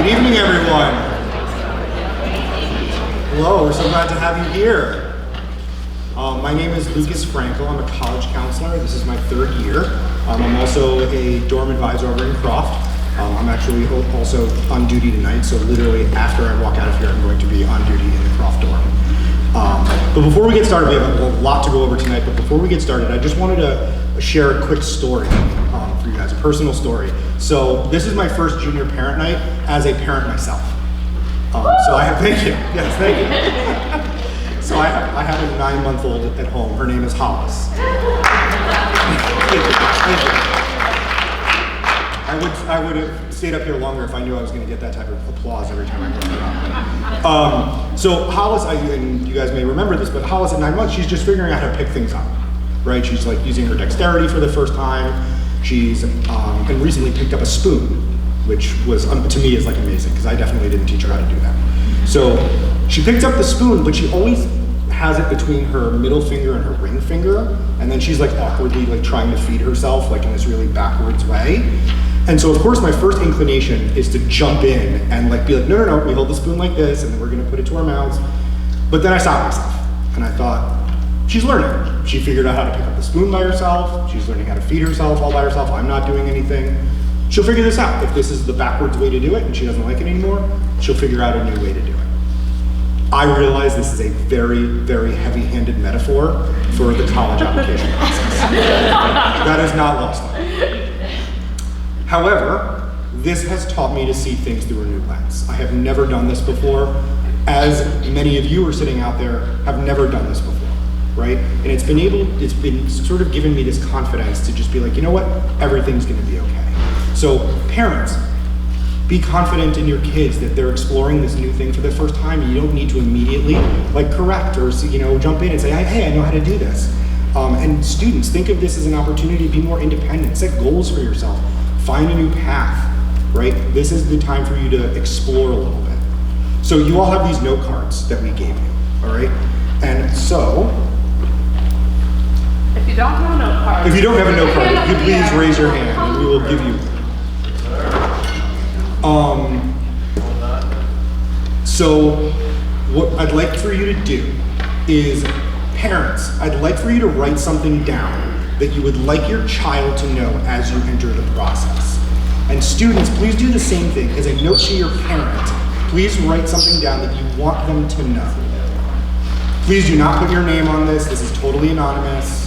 Good evening, everyone. Hello, we're so glad to have you here. My name is Lucas Frankel. I'm a college counselor. This is my third year. I'm also a dorm advisor over in Croft. I'm actually also on duty tonight, so literally after I walk out of here, I'm going to be on duty in the Croft dorm. But before we get started, we have a lot to go over tonight, but before we get started, I just wanted to share a quick story for you guys, a personal story. So this is my first junior parent night as a parent myself. So I have, thank you, yes, thank you. So I have a 9-month-old at home. Her name is Hollis. Thank you. I would have stayed up here longer if I knew I was going to get that type of applause every time I brought her up. So Hollis, and you guys may remember this, but Hollis at 9 months, she's just figuring out how to pick things up, right? She's like using her dexterity for the first time. She's and recently picked up a spoon, which was to me is like amazing because I definitely didn't teach her how to do that. So she picks up the spoon, but she always has it between her middle finger and her ring finger, and then she's like awkwardly like trying to feed herself like in this really backwards way. And so of course my first inclination is to jump in and like be like, no, we hold the spoon like this and then we're gonna put it to our mouths. But then I stopped myself and I thought, she's learning. She figured out how to pick up the spoon by herself. She's learning how to feed herself all by herself. I'm not doing anything. She'll figure this out. If this is the backwards way to do it and she doesn't like it anymore, she'll figure out a new way to do it. I realize this is a very, very heavy-handed metaphor for the college application process. That is not lost on me. However, this has taught me to see things through a new lens. I have never done this before, as many of you are sitting out there have never done this before, right? And it's been sort of given me this confidence to just be like, you know what, everything's gonna be okay. So parents, be confident in your kids that they're exploring this new thing for the first time. You don't need to immediately like correct or jump in and say, hey, I know how to do this. And students, think of this as an opportunity to be more independent, set goals for yourself. Find a new path, right? This is the time for you to explore a little bit. So you all have these note cards that we gave you, all right? And so, if you don't have a note card, if you please raise your hand and we will give you. So what I'd like for you to do is, parents, I'd like for you to write something down that you would like your child to know as you enter the process. And students, please do the same thing. As a note to your parent, please write something down that you want them to know. Please do not put your name on this. This is totally anonymous.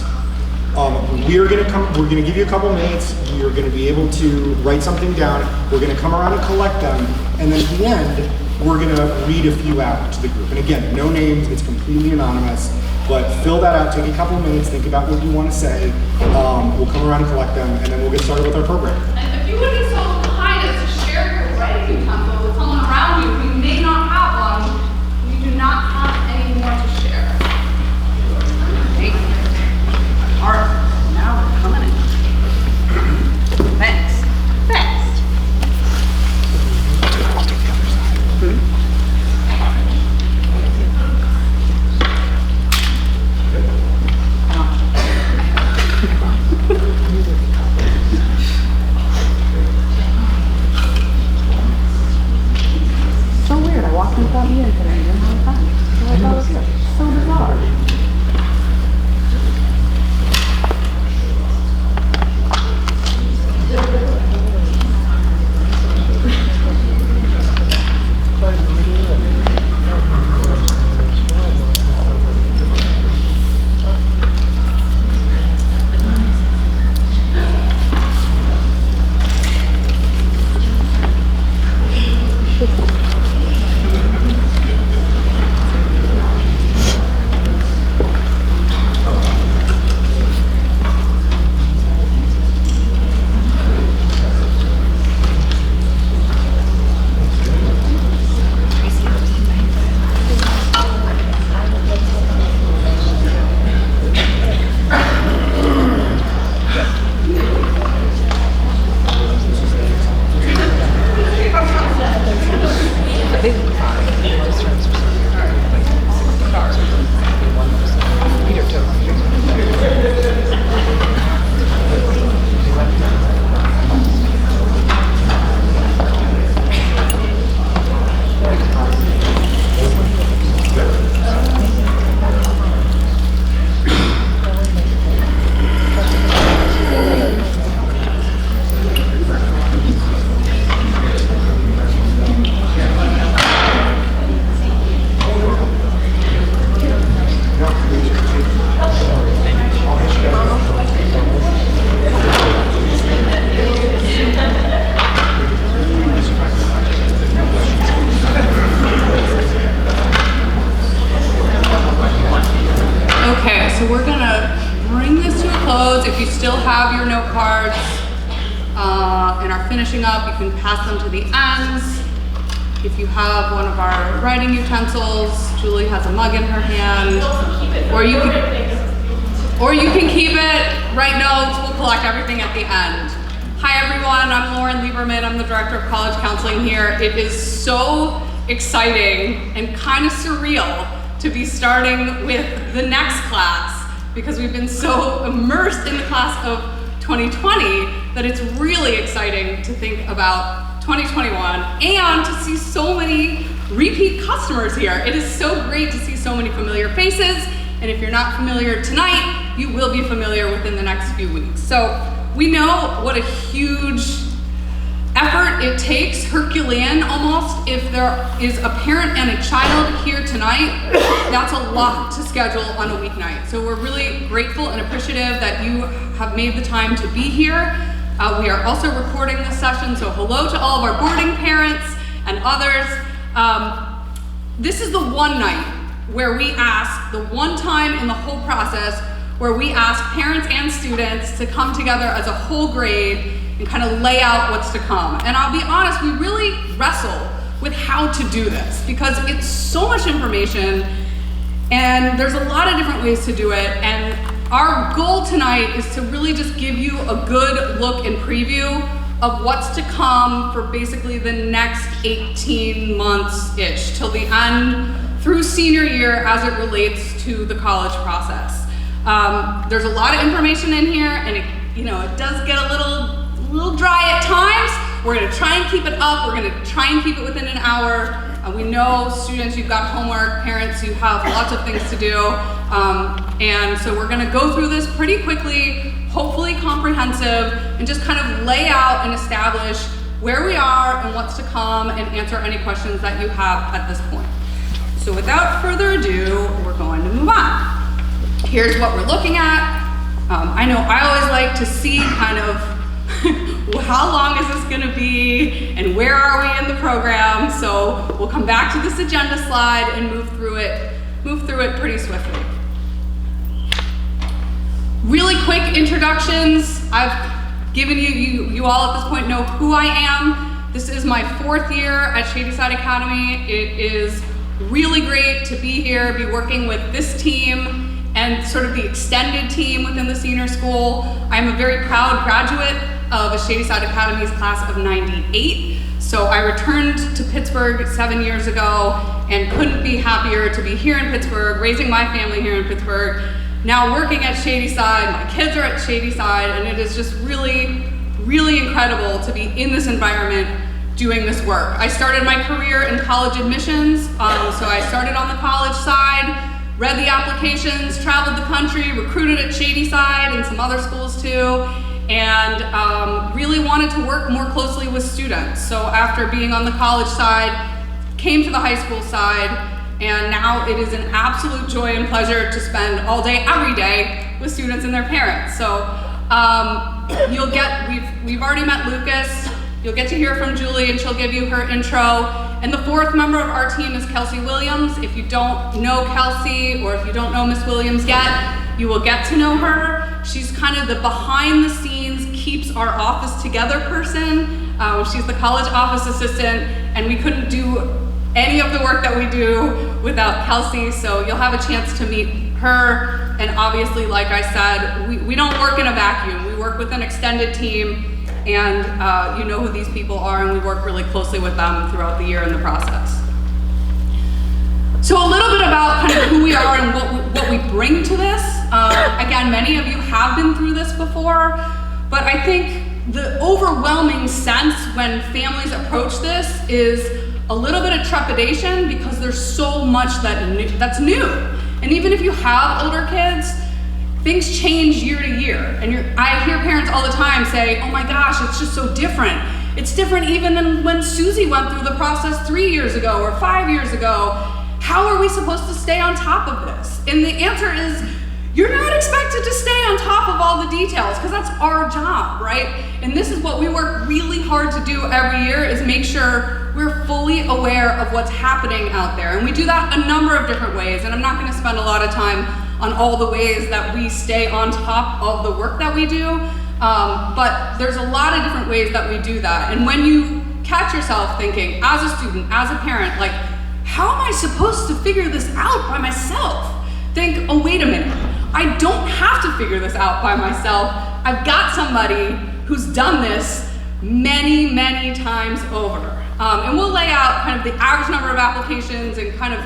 We're gonna give you a couple minutes. You're gonna be able to write something down. We're gonna come around and collect them. And then at the end, we're gonna read a few out to the group. And again, no names, it's completely anonymous. But fill that out, take a couple of minutes, think about what you want to say. We'll come around and collect them, and then we'll get started with our program. And if you would be so kind as to share your writing utensil with someone around you who may not have one, we do not have any more to share. Thank you. All right, now we're coming in. Thanks. Next. I'll take the other side. your note cards and are finishing up, you can pass them to the ends. If you have one of our writing utensils, Julie has a mug in her hand, or you can keep it, write notes, we'll collect everything at the end. Hi everyone, I'm Lauren Lieberman, I'm the Director of College Counseling here. It is so exciting and kind of surreal to be starting with the next class because we've been so immersed in the class of 2020 that it's really exciting to think about 2021 and to see so many repeat customers here. It is so great to see so many familiar faces, and if you're not familiar tonight, you will be familiar within the next few weeks. So we know what a huge effort it takes, Herculean almost, if there is a parent and a child here tonight. That's a lot to schedule on a weeknight. So we're really grateful and appreciative that you have made the time to be here. We are also recording this session, so hello to all of our boarding parents and others. This is the one night where we ask, the one time in the whole process where we ask parents and students to come together as a whole grade and kind of lay out what's to come. And I'll be honest, we really wrestle with how to do this because it's so much information and there's a lot of different ways to do it. And our goal tonight is to really just give you a good look and preview of what's to come for basically the next 18 months-ish till the end through senior year as it relates to the college process. There's a lot of information in here and it does get a little dry at times. We're gonna try and keep it up. We're gonna try and keep it within an hour. We know students, you've got homework, parents, you have lots of things to do. And so we're gonna go through this pretty quickly, hopefully comprehensive, and just kind of lay out and establish where we are and what's to come and answer any questions that you have at this point. So without further ado, we're going to move on. Here's what we're looking at. I know I always like to see kind of how long is this gonna be and where are we in the program? So we'll come back to this agenda slide and move through it pretty swiftly. Really quick introductions. I've given you all at this point know who I am. This is my 4th year at Shady Academy. It is really great to be here, be working with this team and sort of the extended team within the senior school. I'm a very proud graduate of a Shady Academy's class of 98. So I returned to Pittsburgh 7 years ago and couldn't be happier to be here in Pittsburgh, raising my family here in Pittsburgh, now working at Shady Side, my kids are at Shady Side, and it is just really, really incredible to be in this environment doing this work. I started my career in college admissions, so I started on the college side, read the applications, traveled the country, recruited at Shady Side and some other schools too, and really wanted to work more closely with students. So after being on the college side, came to the high school side, and now it is an absolute joy and pleasure to spend all day, every day with students and their parents. So we've already met Lucas. You'll get to hear from Julie and she'll give you her intro. And the 4th member of our team is Kelsey Williams. If you don't know Kelsey or if you don't know Miss Williams yet, you will get to know her. She's kind of the behind the scenes, keeps our office together person. She's the college office assistant, and we couldn't do any of the work that we do without Kelsey, so you'll have a chance to meet her. And obviously, like I said, we don't work in a vacuum. We work with an extended team, and you know who these people are, and we work really closely with them throughout the year in the process. So a little bit about kind of who we are and what we bring to this. Again, many of you have been through this before, but I think the overwhelming sense when families approach this is a little bit of trepidation because there's so much that's new. And even if you have older kids, things change year to year. And I hear parents all the time say, oh my gosh, it's just so different. It's different even than when Susie went through the process 3 years ago or 5 years ago. How are we supposed to stay on top of this? And the answer is, you're not expected to stay on top of all the details because that's our job, right? And this is what we work really hard to do every year, is make sure we're fully aware of what's happening out there. And we do that a number of different ways, and I'm not gonna spend a lot of time on all the ways that we stay on top of the work that we do, But there's a lot of different ways that we do that. And when you catch yourself thinking, as a student, as a parent, like, how am I supposed to figure this out by myself? Think, oh, wait a minute. I don't have to figure this out by myself. I've got somebody who's done this many, many times over. And we'll lay out kind of the average number of applications and kind of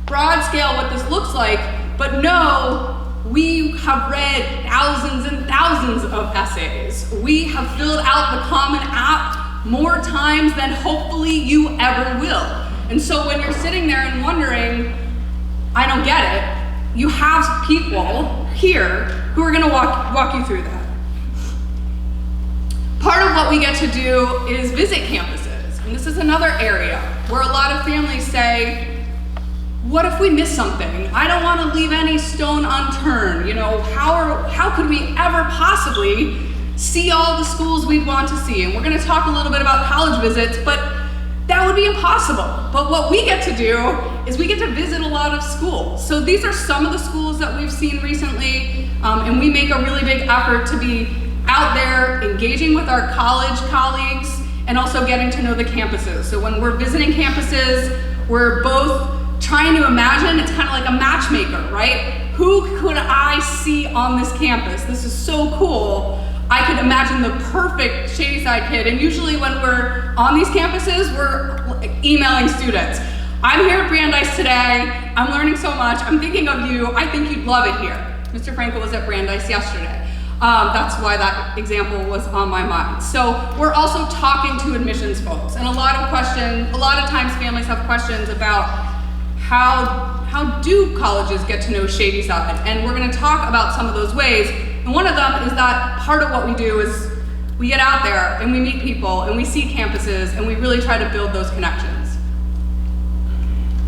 broad scale what this looks like, but no, we have read thousands and thousands of essays. We have filled out the Common App more times than hopefully you ever will. And so when you're sitting there and wondering, I don't get it, you have people here who are gonna walk you through that. Part of what we get to do is visit campuses. And this is another area where a lot of families say, what if we miss something? I don't want to leave any stone unturned. You know, how could we ever possibly see all the schools we'd want to see? And we're going to talk a little bit about college visits, but that would be impossible. But what we get to do is we get to visit a lot of schools. So these are some of the schools that we've seen recently, and we make a really big effort to be out there engaging with our college colleagues and also getting to know the campuses. So when we're visiting campuses, we're both trying to imagine, it's kind of like a matchmaker, right? Who could I see on this campus? This is so cool. I could imagine the perfect Shadyside kid. And usually when we're on these campuses, we're emailing students. I'm here at Brandeis today. I'm learning so much. I'm thinking of you. I think you'd love it here. Mr. Frankel was at Brandeis yesterday. That's why that example was on my mind. So we're also talking to admissions folks. And a lot of times families have questions about how do colleges get to know Shadyside? And we're gonna talk about some of those ways. And one of them is that part of what we do is we get out there and we meet people and we see campuses and we really try to build those connections.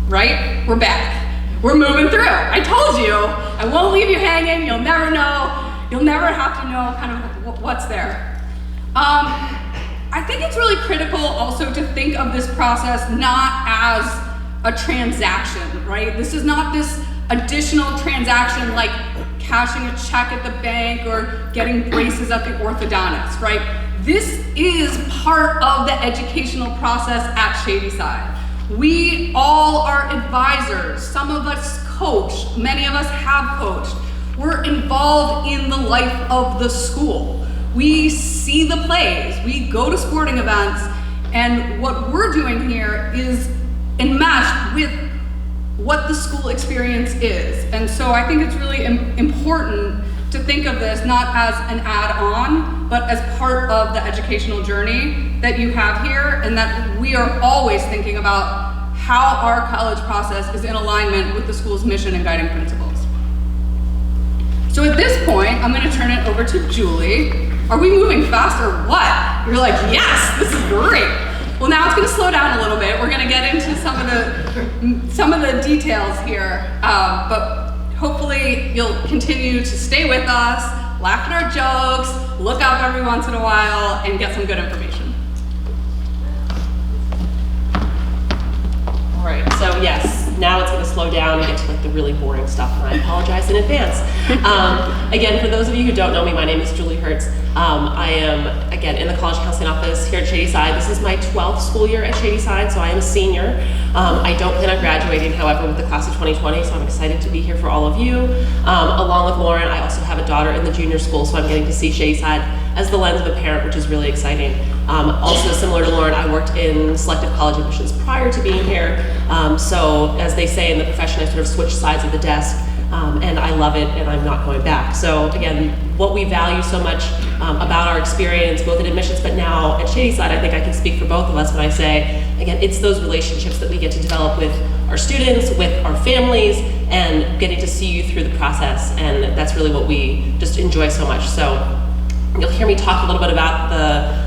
Right? We're back. We're moving through. I told you, I won't leave you hanging. You'll never know. You'll never have to know kind of what's there. I think it's really critical also to think of this process not as a transaction, right? This is not this additional transaction like cashing a check at the bank or getting braces at the orthodontist, right? This is part of the educational process at Shadyside. We all are advisors. Some of us coach, many of us have coached. We're involved in the life of the school. We see the plays, we go to sporting events, and what we're doing here is enmeshed with what the school experience is. And so I think it's really important to think of this not as an add-on, but as part of the educational journey that you have here, and that we are always thinking about how our college process is in alignment with the school's mission and guiding principles. So at this point, I'm gonna turn it over to Julie. Are we moving fast or what? You're like, yes, this is great. Well, now it's gonna slow down a little bit. We're gonna get into some of the details here, but hopefully you'll continue to stay with us, laugh at our jokes, look up every once in a while, and get some good information. All right, so yes, now it's going to slow down and get to like the really boring stuff, and I apologize in advance. Again, for those of you who don't know me, my name is Julie Hertz. I am, again, in the college counseling office here at Shadyside. This is my 12th school year at Shadyside, so I am a senior. I don't plan on graduating, however, with the class of 2020, so I'm excited to be here for all of you. Along with Lauren, I also have a daughter in the junior school, so I'm getting to see Shadyside as the lens of a parent, which is really exciting. Also, similar to Lauren, I worked in selective college admissions prior to being here. So as they say in the profession, I sort of switched sides of the desk, and I love it, and I'm not going back. So again, what we value so much about our experience, both in admissions, but now at Shadyside, I think I can speak for both of us when I say, again, it's those relationships that we get to develop with our students, with our families, and getting to see you through the process, and that's really what we just enjoy so much. So you'll hear me talk a little bit about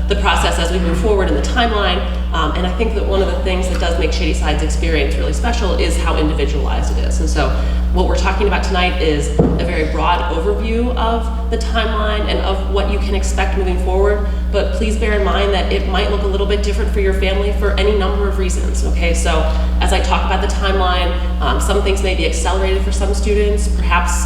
the process as we move forward in the timeline, and I think that one of the things that does make Shadyside's experience really special is how individualized it is. And so what we're talking about tonight is a very broad overview of the timeline and of what you can expect moving forward, but please bear in mind that it might look a little bit different for your family for any number of reasons, okay? So as I talk about the timeline, some things may be accelerated for some students. Perhaps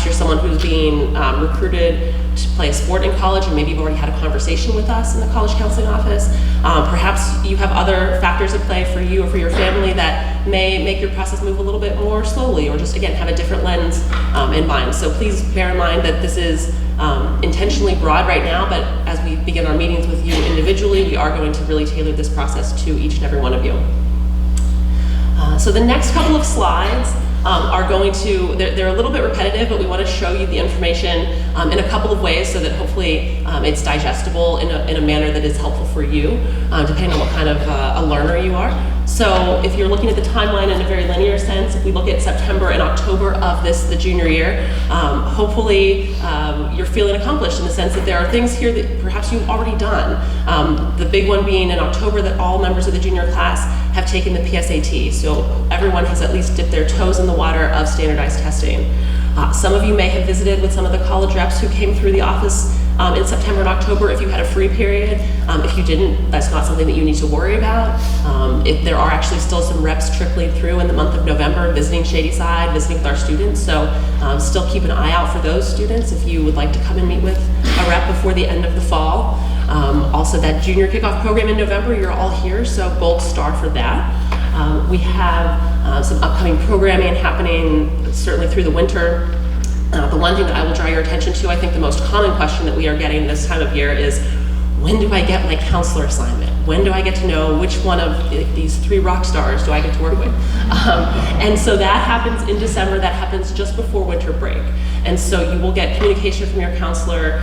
you're someone who's being recruited to play a sport in college, and maybe you've already had a conversation with us in the college counseling office. Perhaps you have other factors at play for you or for your family that may make your process move a little bit more slowly, or just again have a different lens in mind. So please bear in mind that this is intentionally broad right now, but as we begin our meetings with you individually, we are going to really tailor this process to each and every one of you. So the next couple of slides are going to, they're a little bit repetitive, but we want to show you the information in a couple of ways so that hopefully it's digestible in a manner that is helpful for you, depending on what kind of a learner you are. So if you're looking at the timeline in a very linear sense, if we look at September and October of the junior year, hopefully you're feeling accomplished in the sense that there are things here that perhaps you've already done. The big one being in October that all members of the junior class have taken the PSAT. So everyone has at least dipped their toes in the water of standardized testing. Some of you may have visited with some of the college reps who came through the office in September and October if you had a free period. If you didn't, that's not something that you need to worry about. If there are actually still some reps trickling through in the month of November, visiting Shady Side, visiting with our students. So still keep an eye out for those students if you would like to come and meet with a rep before the end of the fall. Also that junior kickoff program in November, you're all here, so gold star for that. We have some upcoming programming happening certainly through the winter. The one thing that I will draw your attention to, I think the most common question that we are getting this time of year is, when do I get my counselor assignment? When do I get to know which one of these 3 rock stars do I get to work with? And so that happens in December. That happens just before winter break. And so you will get communication from your counselor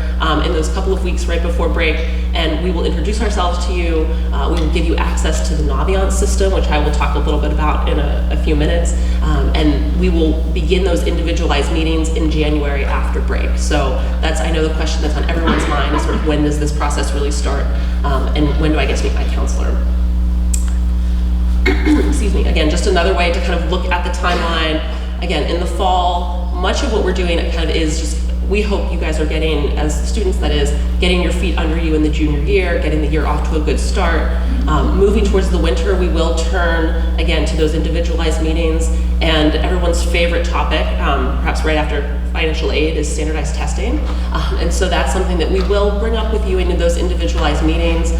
in those couple of weeks right before break, and we will introduce ourselves to you. We will give you access to the Naviance system, which I will talk a little bit about in a few minutes. And we will begin those individualized meetings in January after break. So that's, I know, the question that's on everyone's mind is sort of, when does this process really start? And when do I get to meet my counselor? Excuse me. Again, just another way to kind of look at the timeline. Again, in the fall, much of what we're doing kind of is just, we hope you guys are getting, as students that is, getting your feet under you in the junior year, getting the year off to a good start. Moving towards the winter, we will turn, again, to those individualized meetings, and everyone's favorite topic, perhaps right after financial aid, is standardized testing. And so that's something that we will bring up with you into those individualized meetings.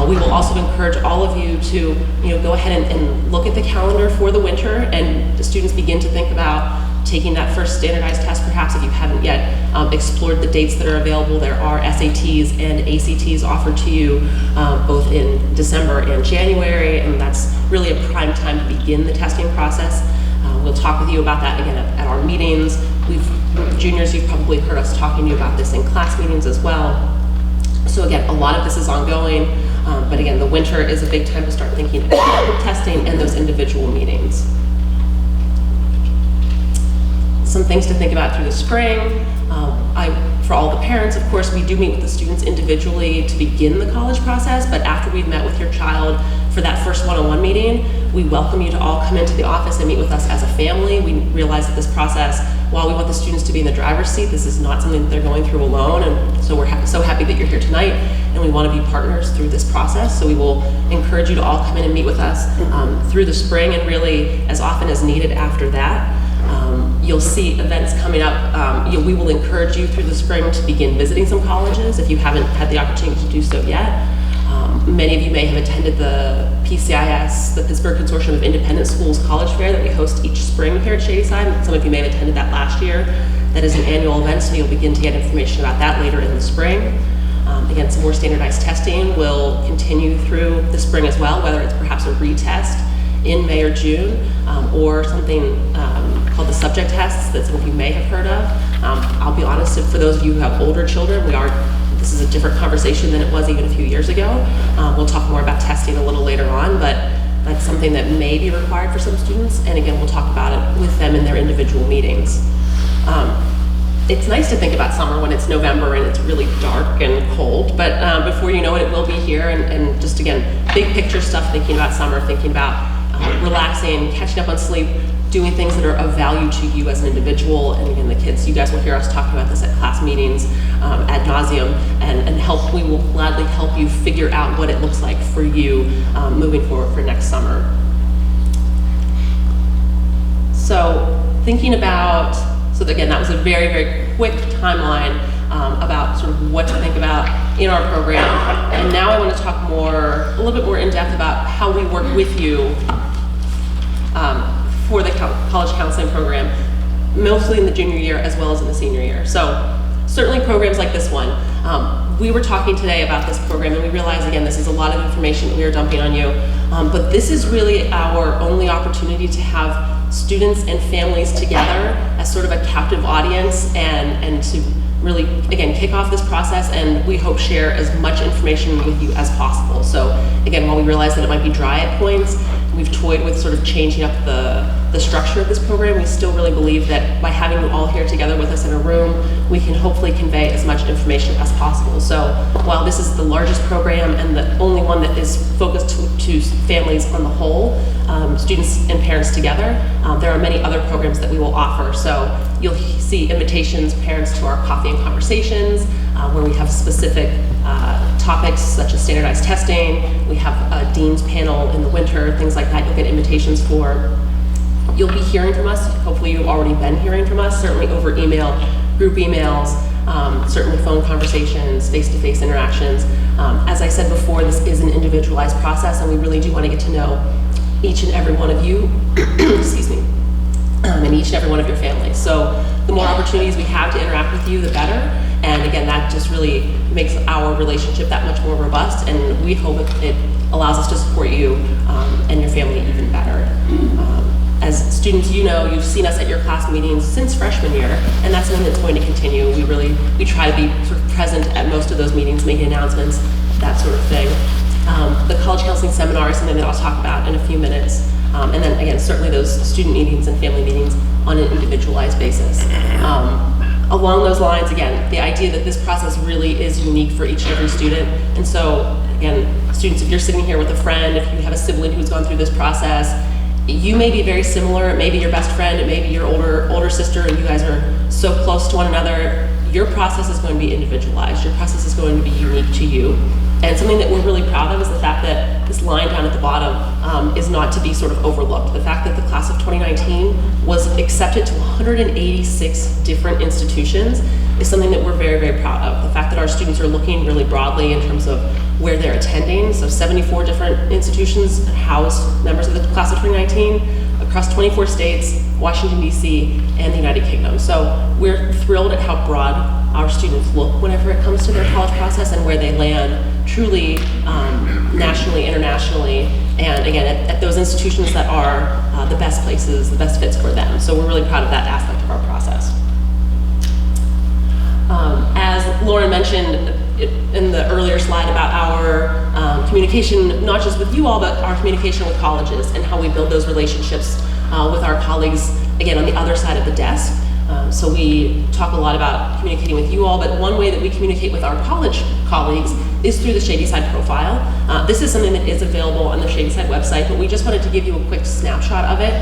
We will also encourage all of you to go ahead and look at the calendar for the winter, and the students begin to think about taking that first standardized test, perhaps if you haven't yet explored the dates that are available. There are SATs and ACTs offered to you both in December and January, and that's really a prime time to begin the testing process. We'll talk with you about that again at our meetings. Juniors, you've probably heard us talking to you about this in class meetings as well. So again, a lot of this is ongoing, but again, the winter is a big time to start thinking about testing and those individual meetings. Some things to think about through the spring. For all the parents, of course, we do meet with the students individually to begin the college process, but after we've met with your child for that first one-on-one meeting, we welcome you to all come into the office and meet with us as a family. We realize that this process, while we want the students to be in the driver's seat, this is not something that they're going through alone, and so we're so happy that you're here tonight, and we want to be partners through this process. So we will encourage you to all come in and meet with us through the spring, and really as often as needed after that. You'll see events coming up. We will encourage you through the spring to begin visiting some colleges if you haven't had the opportunity to do so yet. Many of you may have attended the PCIS, the Pittsburgh Consortium of Independent Schools College Fair that we host each spring here at Shadyside. Some of you may have attended that last year. That is an annual event, so you'll begin to get information about that later in the spring. Again, some more standardized testing will continue through the spring as well, whether it's perhaps a retest in May or June, or something called the subject tests that some of you may have heard of. I'll be honest, for those of you who have older children, this is a different conversation than it was even a few years ago. We'll talk more about testing a little later on, but that's something that may be required for some students, and again, we'll talk about it with them in their individual meetings. It's nice to think about summer when it's November and it's really dark and cold, but before you know it, it will be here, and just again, big picture stuff, thinking about summer, thinking about relaxing, catching up on sleep, doing things that are of value to you as an individual. And again, the kids, you guys will hear us talking about this at class meetings. ad nauseum and help. We will gladly help you figure out what it looks like for you moving forward for next summer. So thinking about, so again, that was a very, very quick timeline about sort of what to think about in our program. And now I want to talk a little bit more in depth about how we work with you for the college counseling program, mostly in the junior year as well as in the senior year. So certainly programs like this one. We were talking today about this program and we realized, again, this is a lot of information that we are dumping on you, but this is really our only opportunity to have students and families together as sort of a captive audience and to really, again, kick off this process, and we hope share as much information with you as possible. So again, while we realize that it might be dry at points, we've toyed with sort of changing up the structure of this program. We still really believe that by having you all here together with us in a room, we can hopefully convey as much information as possible. So while this is the largest program and the only one that is focused to families on the whole, students and parents together, there are many other programs that we will offer. So you'll see invitations, parents, to our coffee and conversations, where we have specific topics such as standardized testing. We have a dean's panel in the winter, things like that. You'll get invitations for. You'll be hearing from us. Hopefully you've already been hearing from us, certainly over email, group emails, certainly phone conversations, face-to-face interactions. As I said before, this is an individualized process, and we really do want to get to know each and every one of you, excuse me, and each and every one of your families. So the more opportunities we have to interact with you, the better. And again, that just really makes our relationship that much more robust, and we hope it allows us to support you and your family even better. As students, you know, you've seen us at your class meetings since freshman year, and that's something that's going to continue. We try to be sort of present at most of those meetings, making announcements, that sort of thing. The college counseling seminar is something that I'll talk about in a few minutes. And then again, certainly those student meetings and family meetings on an individualized basis. Along those lines, again, the idea that this process really is unique for each and every student. And so again, students, if you're sitting here with a friend, if you have a sibling who's gone through this process, you may be very similar. It may be your best friend, it may be your older sister, and you guys are so close to one another. Your process is going to be individualized. Your process is going to be unique to you. And something that we're really proud of is the fact that this line down at the bottom is not to be sort of overlooked. The fact that the class of 2019 was accepted to 186 different institutions is something that we're very, very proud of. The fact that our students are looking really broadly in terms of where they're attending. So 74 different institutions house members of the class of 2019 across 24 states, Washington, D.C., and the United Kingdom. So we're thrilled at how broad our students look whenever it comes to their college process and where they land truly nationally, internationally, and again, at those institutions that are the best places, the best fits for them. So we're really proud of that aspect of our process. As Lauren mentioned in the earlier slide about our communication, not just with you all, but our communication with colleges and how we build those relationships with our colleagues, again, on the other side of the desk. So we talk a lot about communicating with you all, but one way that we communicate with our college colleagues is through the Shady Side profile. This is something that is available on the Shady Side website, but we just wanted to give you a quick snapshot of it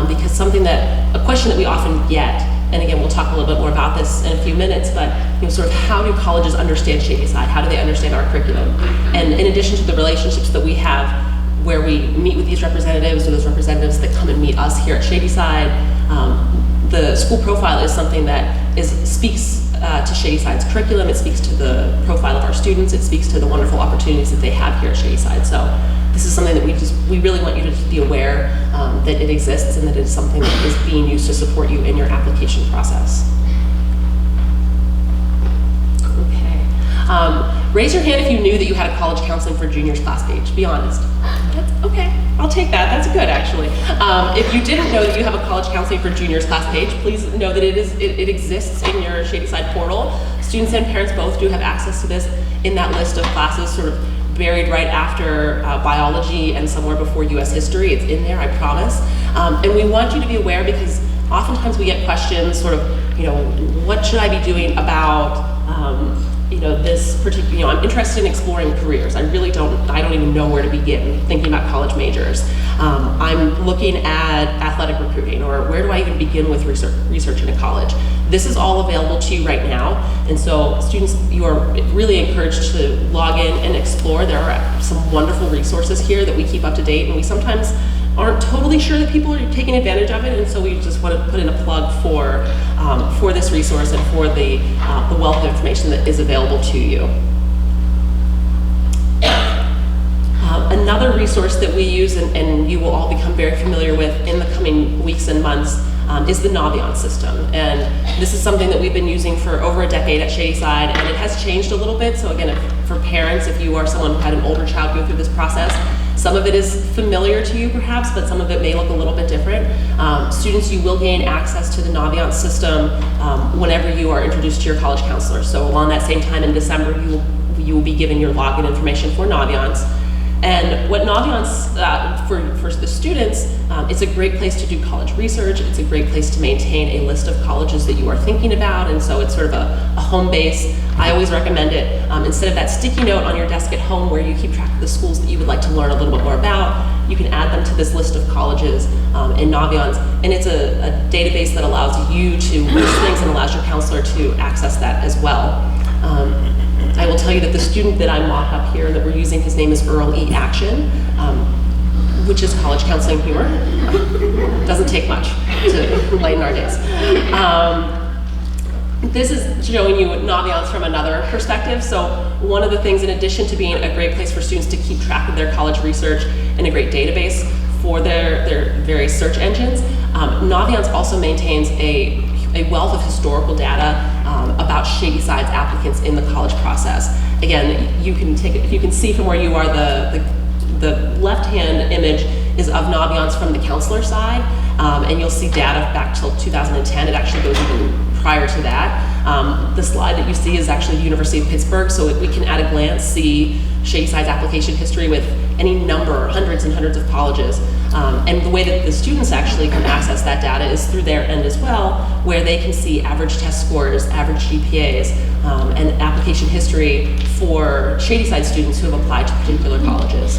because a question that we often get, and again, we'll talk a little bit more about this in a few minutes, but sort of how do colleges understand Shady Side? How do they understand our curriculum? And in addition to the relationships that we have where we meet with these representatives or those representatives that come and meet us here at Shady Side, the school profile is something that speaks to Shady Side's curriculum. It speaks to the profile of our students. It speaks to the wonderful opportunities that they have here at Shady Side. So this is something that we really want you to be aware that it exists and that it's something that is being used to support you in your application process. Okay. Raise your hand if you knew that you had a college counseling for juniors class page. Be honest. That's okay. I'll take that. That's good, actually. If you didn't know that you have a college counseling for juniors class page, please know that it exists in your Shady Side portal. Students and parents both do have access to this in that list of classes, sort of buried right after biology and somewhere before U.S. history. It's in there, I promise. And we want you to be aware because oftentimes we get questions, sort of, what should I be doing about this particular, I'm interested in exploring careers. I don't even know where to begin thinking about college majors. I'm looking at athletic recruiting, or where do I even begin with research in a college? This is all available to you right now. And so students, you are really encouraged to log in and explore. There are some wonderful resources here that we keep up to date, and we sometimes aren't totally sure that people are taking advantage of it, and so we just want to put in a plug for this resource and for the wealth of information that is available to you. Another resource that we use and you will all become very familiar with in the coming weeks and months is the Naviance system. And this is something that we've been using for over a decade at Shadyside, and it has changed a little bit. So again, for parents, if you are someone who had an older child go through this process, some of it is familiar to you perhaps, but some of it may look a little bit different. Students, you will gain access to the Naviance system whenever you are introduced to your college counselor. So along that same time in December, you will be given your login information for Naviance. And what Naviance, for the students, it's a great place to do college research. It's a great place to maintain a list of colleges that you are thinking about, and so it's sort of a home base. I always recommend it. Instead of that sticky note on your desk at home where you keep track of the schools that you would like to learn a little bit more about, you can add them to this list of colleges in Naviance, and it's a database that allows you to list things and allows your counselor to access that as well. I will tell you that the student that I mock up here that we're using, his name is Earl E. Action, which is college counseling humor. Doesn't take much to lighten our days. This is showing you Naviance from another perspective. So one of the things, in addition to being a great place for students to keep track of their college research and a great database for their various search engines, Naviance also maintains a wealth of historical data about Shadyside's applicants in the college process. Again, you can see from where you are, the left-hand image is of Naviance from the counselor side, and you'll see data back till 2010. It actually goes even prior to that. The slide that you see is actually the University of Pittsburgh, so we can at a glance see Shadyside's application history with any number, hundreds and hundreds of colleges. And the way that the students actually can access that data is through their end as well, where they can see average test scores, average GPAs, and application history for Shadyside students who have applied to particular colleges.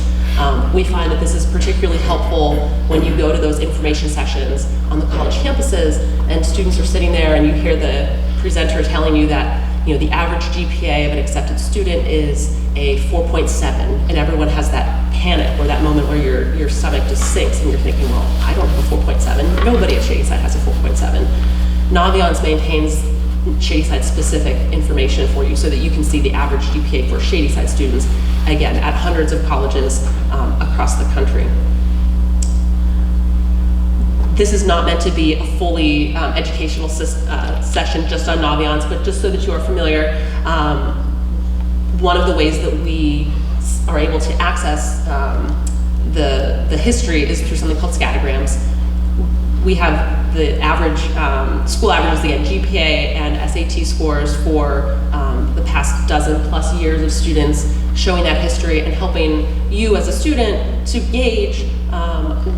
We find that this is particularly helpful when you go to those information sessions on the college campuses and students are sitting there and you hear the presenter telling you that the average GPA of an accepted student is a 4.7, and everyone has that panic or that moment where your stomach just sinks and you're thinking, well, I don't have a 4.7. Nobody at Shadyside has a 4.7. Naviance maintains Shadyside specific information for you so that you can see the average GPA for Shadyside students, again, at hundreds of colleges across the country. This is not meant to be a fully educational session just on Naviance, but just so that you are familiar, one of the ways that we are able to access the history is through something called scattergrams. We have the average, school averages, the GPA and SAT scores for the past dozen plus years of students, showing that history and helping you as a student to gauge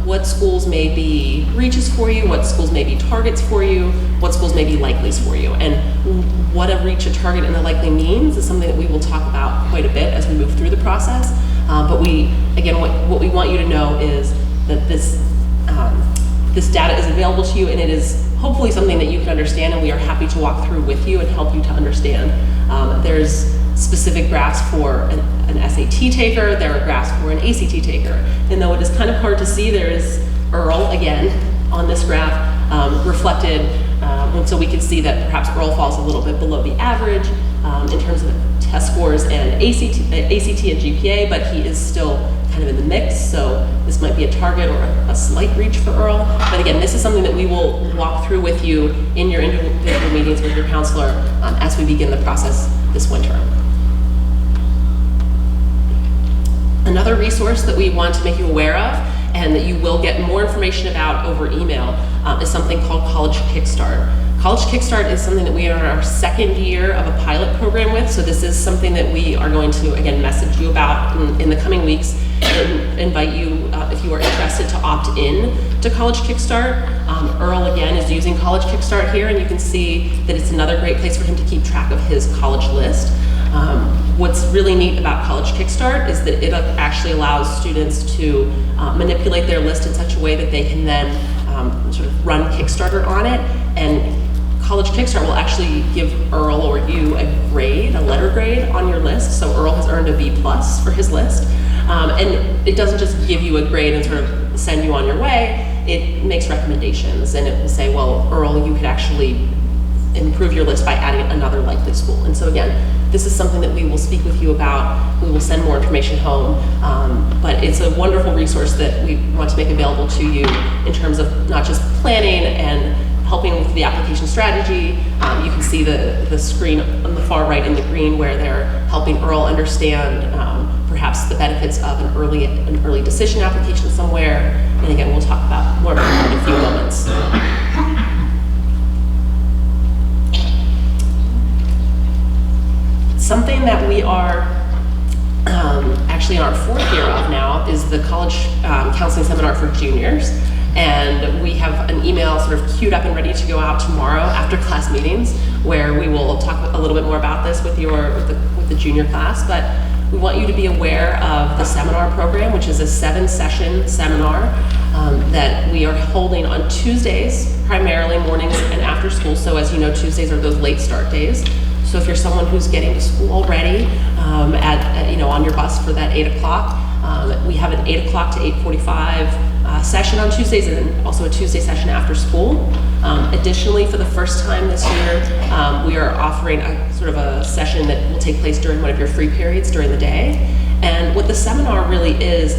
what schools may be reaches for you, what schools may be targets for you, what schools may be likelies for you. And what a reach, a target, and a likely means is something that we will talk about quite a bit as we move through the process. But what we want you to know is that this data is available to you, and it is hopefully something that you can understand, and we are happy to walk through with you and help you to understand. There's specific graphs for an SAT taker, there are graphs for an ACT taker. And though it is kind of hard to see, there is Earl, again, on this graph, reflected, and so we can see that perhaps Earl falls a little bit below the average in terms of test scores and ACT and GPA, but he is still kind of in the mix, so this might be a target or a slight reach for Earl. But again, this is something that we will walk through with you in your individual meetings with your counselor as we begin the process this winter. Another resource that we want to make you aware of and that you will get more information about over email is something called College Kickstart. College Kickstart is something that we are in our second year of a pilot program with, so this is something that we are going to, again, message you about in the coming weeks and invite you, if you are interested, to opt in to College Kickstart. Earl, again, is using College Kickstart here, and you can see that it's another great place for him to keep track of his college list. What's really neat about College Kickstart is that it actually allows students to manipulate their list in such a way that they can then sort of run Kickstarter on it, and College Kickstart will actually give Earl or you a grade, a letter grade on your list. So Earl has earned a B+ for his list. And it doesn't just give you a grade and sort of send you on your way, it makes recommendations, and it will say, well, Earl, you could actually improve your list by adding another likely school. And so again, this is something that we will speak with you about. We will send more information home, but it's a wonderful resource that we want to make available to you in terms of not just planning and helping with the application strategy. You can see the screen on the far right in the green where they're helping Earl understand perhaps the benefits of an early decision application somewhere. And again, we'll talk about more about that in a few moments. Something that we are actually in our 4th year of now is the College Counseling Seminar for Juniors. And we have an email sort of queued up and ready to go out tomorrow after class meetings, where we will talk a little bit more about this with the junior class. But we want you to be aware of the seminar program, which is a 7-session seminar that we are holding on Tuesdays, primarily mornings and after school. So as you know, Tuesdays are those late start days. So if you're someone who's getting to school already on your bus for that 8 o'clock, we have an 8 o'clock to 8:45 session on Tuesdays, and then also a Tuesday session after school. Additionally, for the first time this year, we are offering a sort of a session that will take place during one of your free periods during the day. And what the seminar really is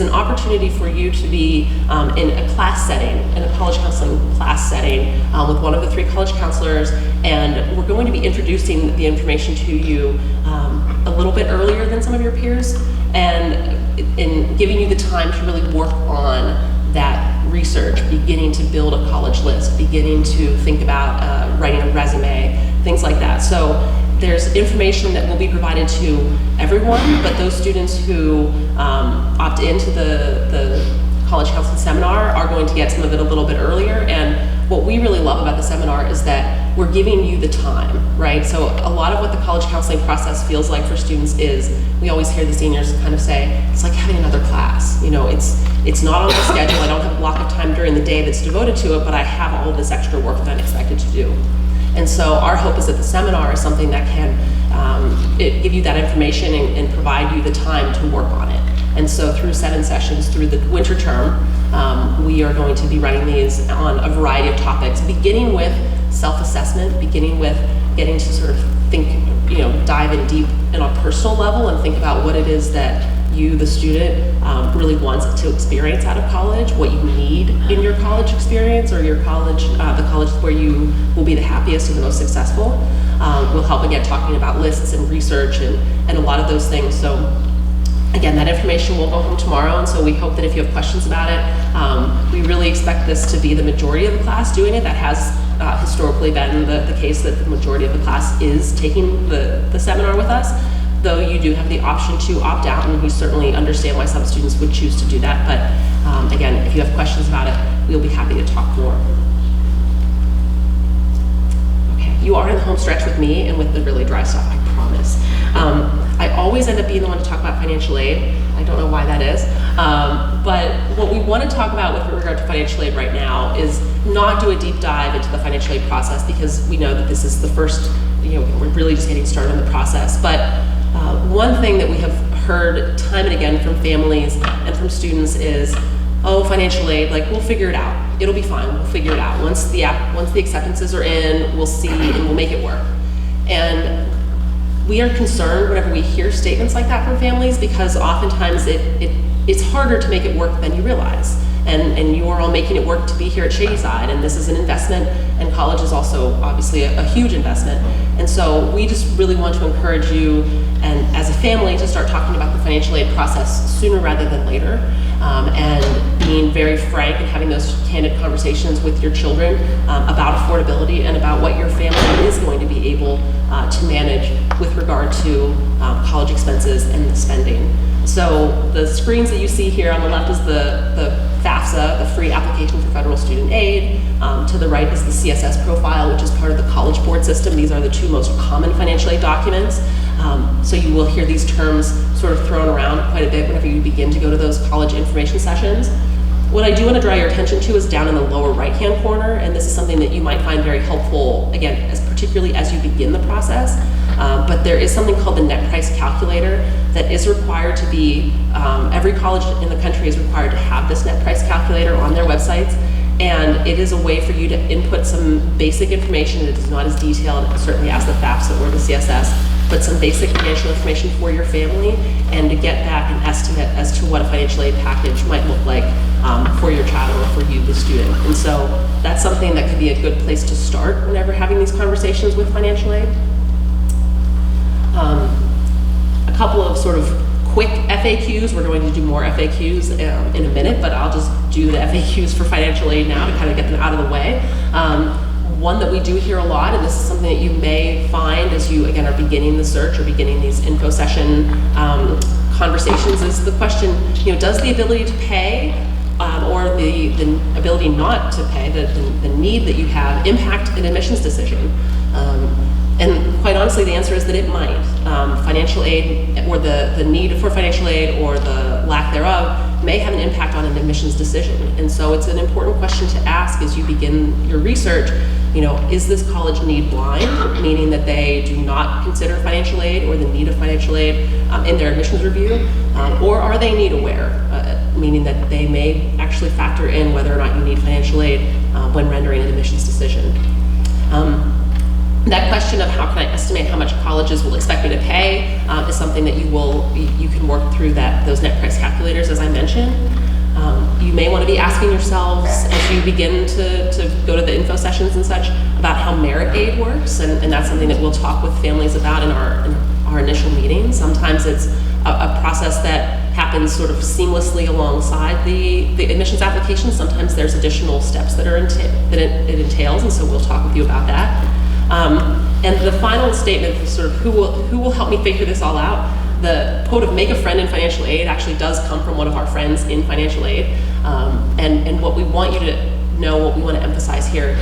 an opportunity for you to be in a class setting, in a college counseling class setting with one of the 3 college counselors, and we're going to be introducing the information to you a little bit earlier than some of your peers, and in giving you the time to really work on that research, beginning to build a college list, beginning to think about writing a resume, things like that. So there's information that will be provided to everyone, but those students who opt into the College Counseling Seminar are going to get some of it a little bit earlier. And what we really love about the seminar is that we're giving you the time, right? So a lot of what the college counseling process feels like for students is, we always hear the seniors kind of say, it's like having another class. You know, it's not on the schedule. I don't have a block of time during the day that's devoted to it, but I have all of this extra work that I'm expected to do. And so our hope is that the seminar is something that can give you that information and provide you the time to work on it. And so through 7 sessions through the winter term, we are going to be running these on a variety of topics, beginning with self-assessment, beginning with getting to sort of think, dive in deep on a personal level and think about what it is that you, the student, really wants to experience out of college, what you need in your college experience or your college, the college where you will be the happiest and the most successful. We'll help again talking about lists and research and a lot of those things. So again, that information will go home tomorrow, and so we hope that if you have questions about it, we really expect this to be the majority of the class doing it. That has historically been the case, that the majority of the class is taking the seminar with us, though you do have the option to opt out, and we certainly understand why some students would choose to do that. But again, if you have questions about it, we'll be happy to talk more. Okay, you are in the home stretch with me and with the really dry stuff, I promise. I always end up being the one to talk about financial aid. I don't know why that is. But what we want to talk about with regard to financial aid right now is not do a deep dive into the financial aid process, because we know that this is the first, we're really just getting started on the process. But one thing that we have heard time and again from families and from students is, oh, financial aid, like, we'll figure it out. It'll be fine, we'll figure it out. Once the acceptances are in, we'll see and we'll make it work. And we are concerned whenever we hear statements like that from families, because oftentimes it's harder to make it work than you realize. And you are all making it work to be here at Shadyside, and this is an investment, and college is also obviously a huge investment. And so we just really want to encourage you, and as a family, to start talking about the financial aid process sooner rather than later, and being very frank and having those candid conversations with your children about affordability and about what your family is going to be able to manage with regard to college expenses and the spending. So the screens that you see here on the left is the FAFSA, the free application for federal student aid. To the right is the CSS profile, which is part of the College Board system. These are the 2 most common financial aid documents. So you will hear these terms sort of thrown around quite a bit whenever you begin to go to those college information sessions. What I do want to draw your attention to is down in the lower right-hand corner, and this is something that you might find very helpful, again, particularly as you begin the process. But there is something called the net price calculator that is required to be, every college in the country is required to have this net price calculator on their websites. And it is a way for you to input some basic information. It is not as detailed, certainly as the FAFSA or the CSS, but some basic financial information for your family, and to get back an estimate as to what a financial aid package might look like for your child or for you, the student. And so that's something that could be a good place to start whenever having these conversations with financial aid. A couple of sort of quick FAQs. We're going to do more FAQs in a minute, but I'll just do the FAQs for financial aid now to kind of get them out of the way. One that we do hear a lot, and this is something that you may find as you, again, are beginning the search or beginning these info session conversations, is the question, does the ability to pay or the ability not to pay, the need that you have, impact an admissions decision? And quite honestly, the answer is that it might. Financial aid, or the need for financial aid or the lack thereof, may have an impact on an admissions decision. And so it's an important question to ask as you begin your research. Is this college need blind, meaning that they do not consider financial aid or the need of financial aid in their admissions review? Or are they need aware, meaning that they may actually factor in whether or not you need financial aid when rendering an admissions decision? That question of how can I estimate how much colleges will expect me to pay is something that you can work through those net price calculators, as I mentioned. You may want to be asking yourselves as you begin to go to the info sessions and such about how merit aid works, and that's something that we'll talk with families about in our initial meetings. Sometimes it's a process that happens sort of seamlessly alongside the admissions application. Sometimes there's additional steps that it entails, and so we'll talk with you about that. And the final statement is sort of who will help me figure this all out. The quote of "make a friend in financial aid" actually does come from one of our friends in financial aid. And what we want you to know, what we want to emphasize here,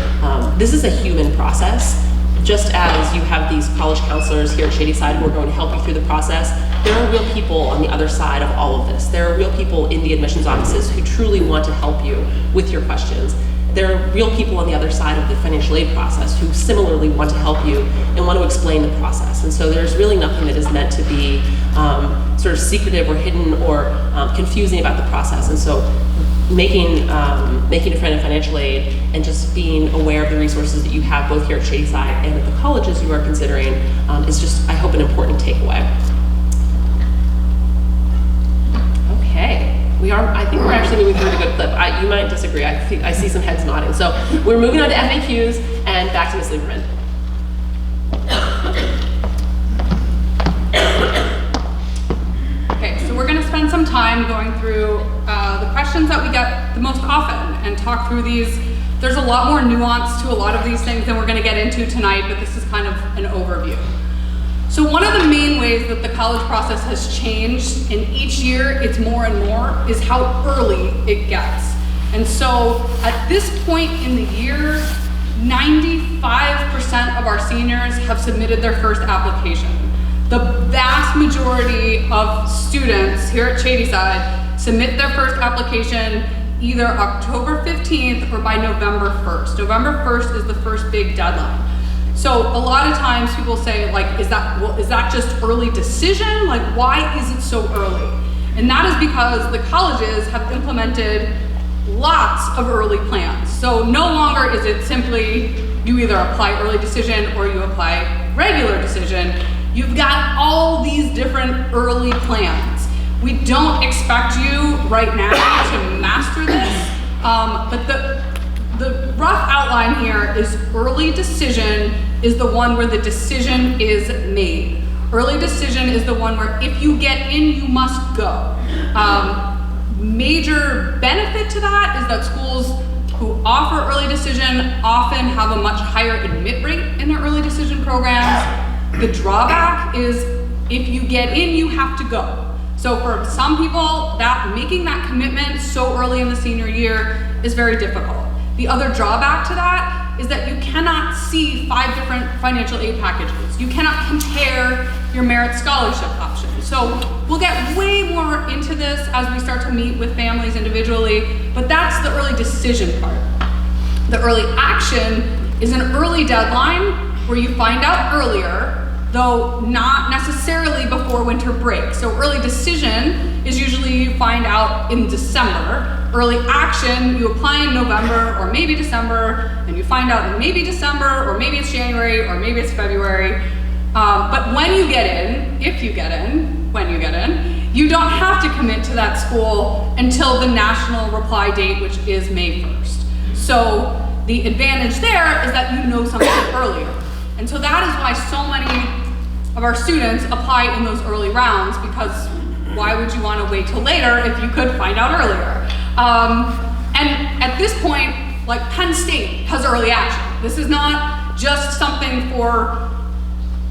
this is a human process. Just as you have these college counselors here at Shady Side who are going to help you through the process, there are real people on the other side of all of this. There are real people in the admissions offices who truly want to help you with your questions. There are real people on the other side of the financial aid process who similarly want to help you and want to explain the process. And so there's really nothing that is meant to be sort of secretive or hidden or confusing about the process. And so making a friend in financial aid and just being aware of the resources that you have both here at Shady Side and at the colleges you are considering is just, I hope, an important takeaway. Okay. I think we're actually moving through at a good clip. You might disagree. I see some heads nodding. So we're moving on to FAQs and back to Ms. Lieberman. Okay, so we're going to spend some time going through the questions that we get the most often and talk through these. There's a lot more nuance to a lot of these things than we're going to get into tonight, but this is kind of an overview. So one of the main ways that the college process has changed, and each year it's more and more, is how early it gets. And so at this point in the year, 95% of our seniors have submitted their first application. The vast majority of students here at Shady Side submit their first application either October 15th or by November 1st. November 1st is the first big deadline. So a lot of times people say, like, is that just early decision? Like, why is it so early? And that is because the colleges have implemented lots of early plans. So no longer is it simply you either apply early decision or you apply regular decision. You've got all these different early plans. We don't expect you right now to master this, but the rough outline here is early decision is the one where the decision is made. Early decision is the one where if you get in, you must go. Major benefit to that is that schools who offer early decision often have a much higher admit rate in their early decision programs. The drawback is if you get in, you have to go. So for some people, making that commitment so early in the senior year is very difficult. The other drawback to that is that you cannot see 5 different financial aid packages. You cannot compare your merit scholarship options. So we'll get way more into this as we start to meet with families individually, but that's the early decision part. The early action is an early deadline where you find out earlier, though not necessarily before winter break. So early decision is usually you find out in December. Early action, you apply in November or maybe December, and you find out in maybe December, or maybe it's January, or maybe it's February. But when you get in, if you get in, when you get in, you don't have to commit to that school until the national reply date, which is May 1st. So the advantage there is that you know something earlier. And so that is why so many of our students apply in those early rounds, because why would you want to wait till later if you could find out earlier? And at this point, like Penn State has early action. This is not just something for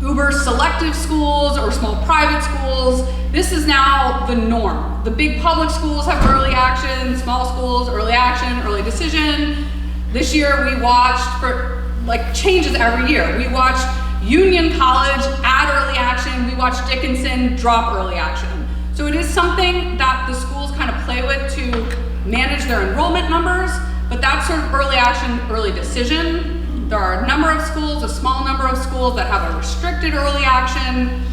uber selective schools or small private schools. This is now the norm. The big public schools have early action, small schools, early action, early decision. This year we watched, for like changes every year, we watched Union College add early action, we watched Dickinson drop early action. So it is something that the schools kind of play with to manage their enrollment numbers, but that's sort of early action, early decision. There are a number of schools, a small number of schools that have a restricted early action,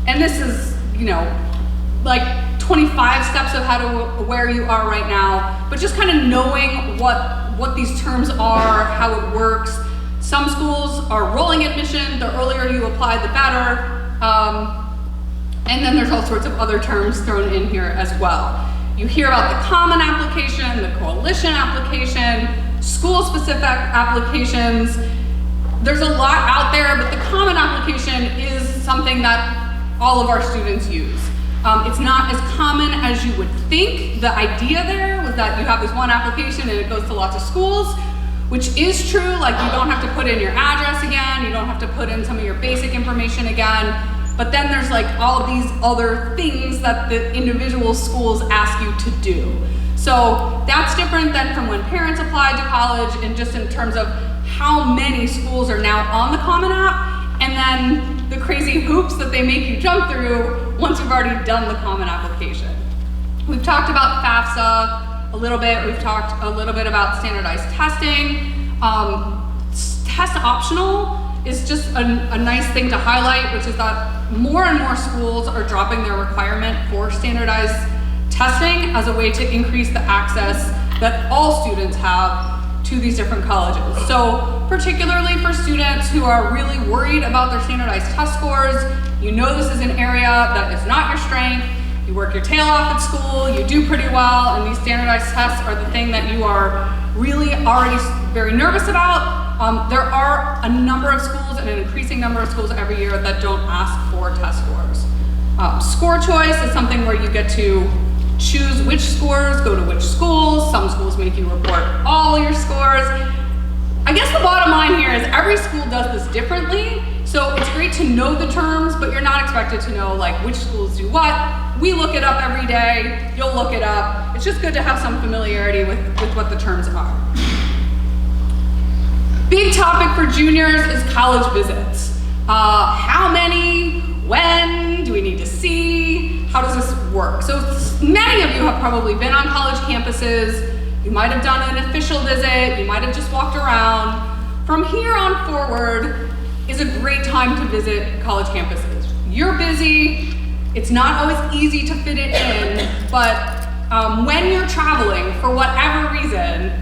and this is, you know, like 25 steps ahead of where you are right now, but just kind of knowing what these terms are, how it works. Some schools are rolling admission, the earlier you apply, the better. And then there's all sorts of other terms thrown in here as well. You hear about the common application, the coalition application, school-specific applications. There's a lot out there, but the common application is something that all of our students use. It's not as common as you would think. The idea there was that you have this one application and it goes to lots of schools, which is true. Like, you don't have to put in your address again, you don't have to put in some of your basic information again, but then there's like all of these other things that the individual schools ask you to do. So that's different than from when parents applied to college, and just in terms of how many schools are now on the Common App, and then the crazy hoops that they make you jump through once you've already done the Common Application. We've talked about FAFSA a little bit. We've talked a little bit about standardized testing. Test optional is just a nice thing to highlight, which is that more and more schools are dropping their requirement for standardized testing as a way to increase the access that all students have to these different colleges. So particularly for students who are really worried about their standardized test scores, you know this is an area that is not your strength, you work your tail off at school, you do pretty well, and these standardized tests are the thing that you are really already very nervous about. There are a number of schools, and an increasing number of schools every year, that don't ask for test scores. Score choice is something where you get to choose which scores go to which schools. Some schools make you report all your scores. I guess the bottom line here is every school does this differently, so it's great to know the terms, but you're not expected to know like which schools do what. We look it up every day, you'll look it up. It's just good to have some familiarity with what the terms are. Big topic for juniors is college visits. How many, when, do we need to see? How does this work? So many of you have probably been on college campuses. You might have done an official visit, you might have just walked around. From here on forward is a great time to visit college campuses. You're busy, it's not always easy to fit it in, but when you're traveling, for whatever reason,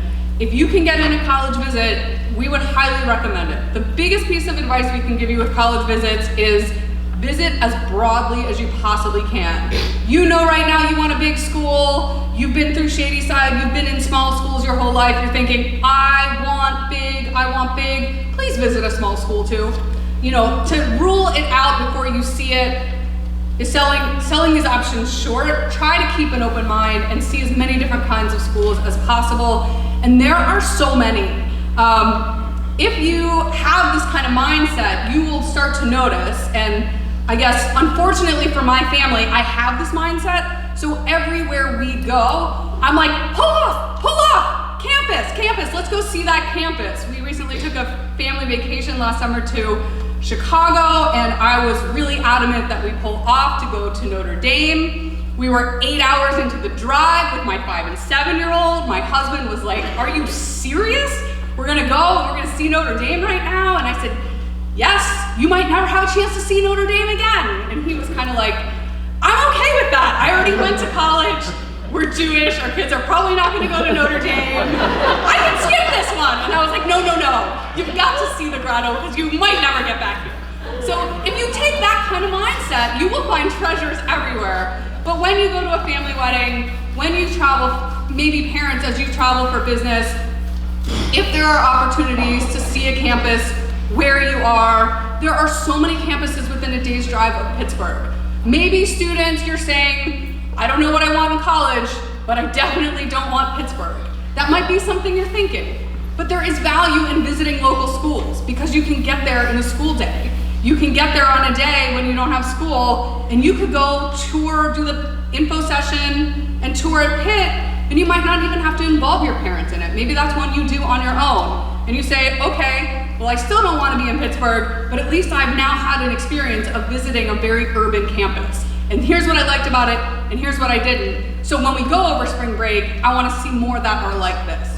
if you can get in a college visit, we would highly recommend it. The biggest piece of advice we can give you with college visits is visit as broadly as you possibly can. You know right now you want a big school, you've been through Shady side, you've been in small schools your whole life, you're thinking, I want big, please visit a small school too. You know, to rule it out before you see it is selling these options short. Try to keep an open mind and see as many different kinds of schools as possible, and there are so many. If you have this kind of mindset, you will start to notice, and I guess unfortunately for my family, I have this mindset, so everywhere we go, I'm like, pull off, campus, let's go see see that campus. We recently took a family vacation last summer to Chicago, and I was really adamant that we pull off to go to Notre Dame. We were 8 hours into the drive with my 5 and 7-year-old. My husband was like, "Are you serious? We're gonna go and we're gonna see Notre Dame right now?" And I said, "Yes, you might never have a chance to see Notre Dame again." And he was kind of like, "I'm okay with that. I already went to college. We're Jewish. Our kids are probably not gonna go to Notre Dame. I can skip this one." And I was like, no. You've got to see the grotto because you might never get back here. So if you take that kind of mindset, you will find treasures everywhere. But when you go to a family wedding, when you travel, maybe parents as you travel for business, if there are opportunities to see a campus where you are, there are so many campuses within a day's drive of Pittsburgh. Maybe students, you're saying, "I don't know what I want in college, but I definitely don't want Pittsburgh." That might be something you're thinking. But there is value in visiting local schools because you can get there in a school day. You can get there on a day when you don't have school, and you could go tour, do the info session and tour at Pitt, and you might not even have to involve your parents in it. Maybe that's one you do on your own. And you say, "Okay, well, I still don't want to be in Pittsburgh, but at least I've now had an experience of visiting a very urban campus. And here's what I liked about it, and here's what I didn't. So when we go over spring break, I want to see more that are like this."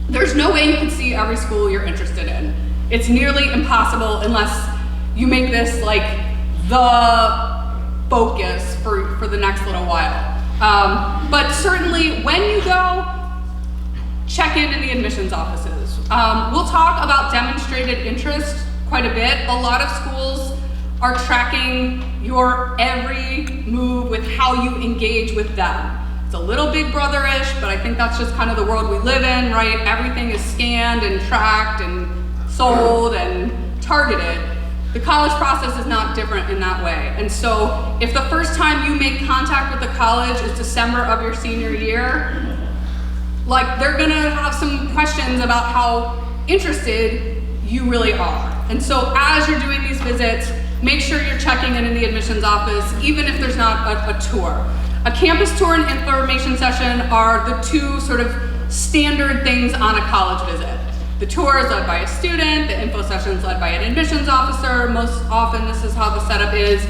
There's no way you can see every school you're interested in. It's nearly impossible unless you make this like the focus for the next little while. But certainly when you go, check in the admissions offices. We'll talk about demonstrated interest quite a bit. A lot of schools are tracking your every move with how you engage with them. It's a little big brother-ish, but I think that's just kind of the world we live in, right? Everything is scanned and tracked and sold and targeted. The college process is not different in that way. And so if the first time you make contact with the college is December of your senior year, like they're gonna have some questions about how interested you really are. And so as you're doing these visits, make sure you're checking in the admissions office, even if there's not a tour. A campus tour and information session are the two sort of standard things on a college visit. The tour is led by a student, the info session is led by an admissions officer. Most often this is how the setup is.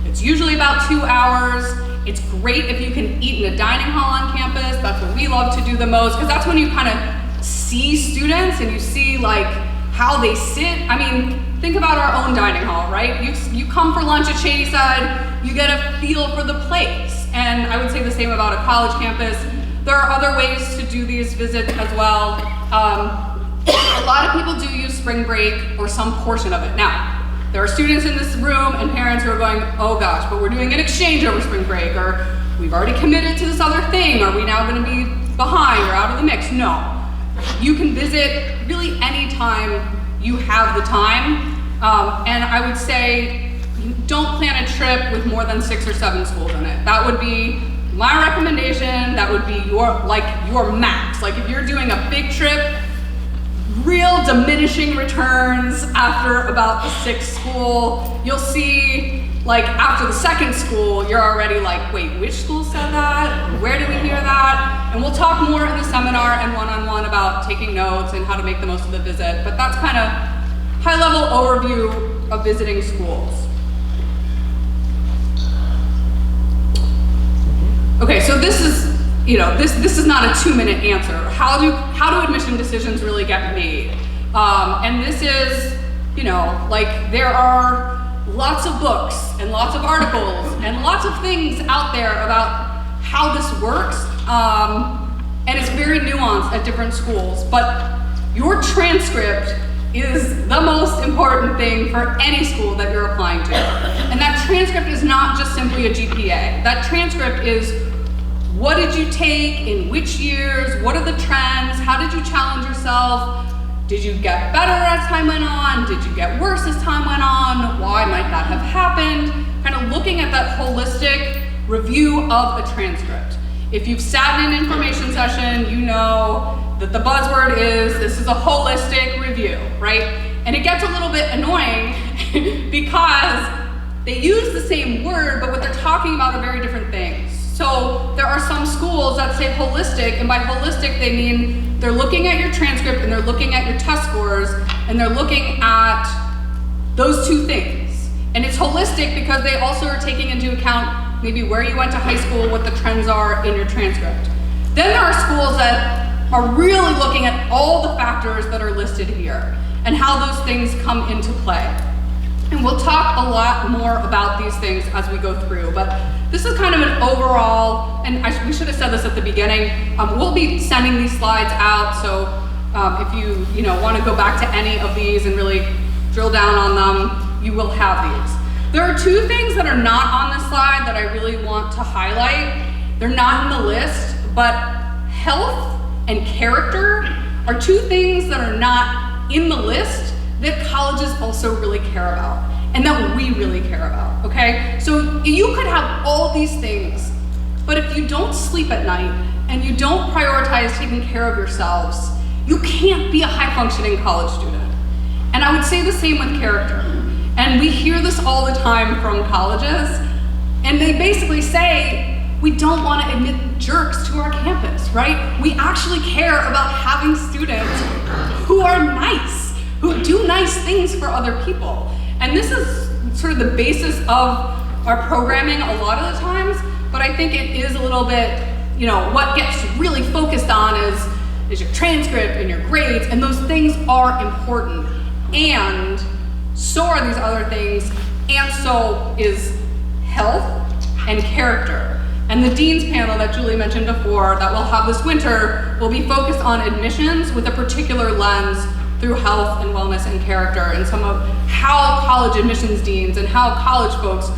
It's usually about 2 hours. It's great if you can eat in a dining hall on campus. That's what we love to do the most, because that's when you kind of see students and you see like how they sit. I mean, think about our own dining hall, right? You come for lunch at Shady Side, you get a feel for the place. And I would say the same about a college campus. There are other ways to do these visits as well. A lot of people do use spring break or some portion of it. Now, there are students in this room and parents who are going, "Oh gosh, but we're doing an exchange over spring break," or "We've already committed to this other thing. Are we now gonna be behind or out of the mix?" No. You can visit really anytime you have the time. And I would say, don't plan a trip with more than 6 or 7 schools in it. That would be my recommendation. That would be your max. Like if you're doing a big trip, real diminishing returns after about the 6th school. You'll see like after the 2nd school, you're already like, wait, which school said that? Where did we hear that? And we'll talk more in the seminar and one-on-one about taking notes and how to make the most of the visit. But that's kind of high-level overview of visiting schools. Okay, so this is, this is not a 2-minute answer. How do admission decisions really get made? And this is, there are lots of books and lots of articles and lots of things out there about how this works. And it's very nuanced at different schools, but your transcript is the most important thing for any school that you're applying to. And that transcript is not just simply a GPA. That transcript is, what did you take in which years? What are the trends? How did you challenge yourself? Did you get better as time went on? Did you get worse as time went on? Why might that have happened? Kind of looking at that holistic review of a transcript. If you've sat in an information session, you know that the buzzword is, this is a holistic review, right? And it gets a little bit annoying because they use the same word, but what they're talking about are very different things. So there are some schools that say holistic, and by holistic they mean they're looking at your transcript and they're looking at your test scores and they're looking at those two things. And it's holistic because they also are taking into account maybe where you went to high school, what the trends are in your transcript. Then there are schools that are really looking at all the factors that are listed here and how those things come into play. And we'll talk a lot more about these things as we go through, but this is kind of an overall, and we should have said this at the beginning, we'll be sending these slides out, so if you want to go back to any of these and really drill down on them, you will have these. There are two things that are not on this slide that I really want to highlight. They're not in the list, but health and character are two things that are not in the list that colleges also really care about and that we really care about, okay? So you could have all these things, but if you don't sleep at night and you don't prioritize taking care of yourselves, you can't be a high-functioning college student. And I would say the same with character. And we hear this all the time from colleges, and they basically say, we don't want to admit jerks to our campus, right? We actually care about having students who are nice, who do nice things for other people. And this is sort of the basis of our programming a lot of the times, but I think it is a little bit, what gets really focused on is your transcript and your grades, and those things are important. And so are these other things, and so is health and character. And the Dean's panel that Julie mentioned before that we'll have this winter will be focused on admissions with a particular lens through health and wellness and character, and some of how college admissions deans and how college folks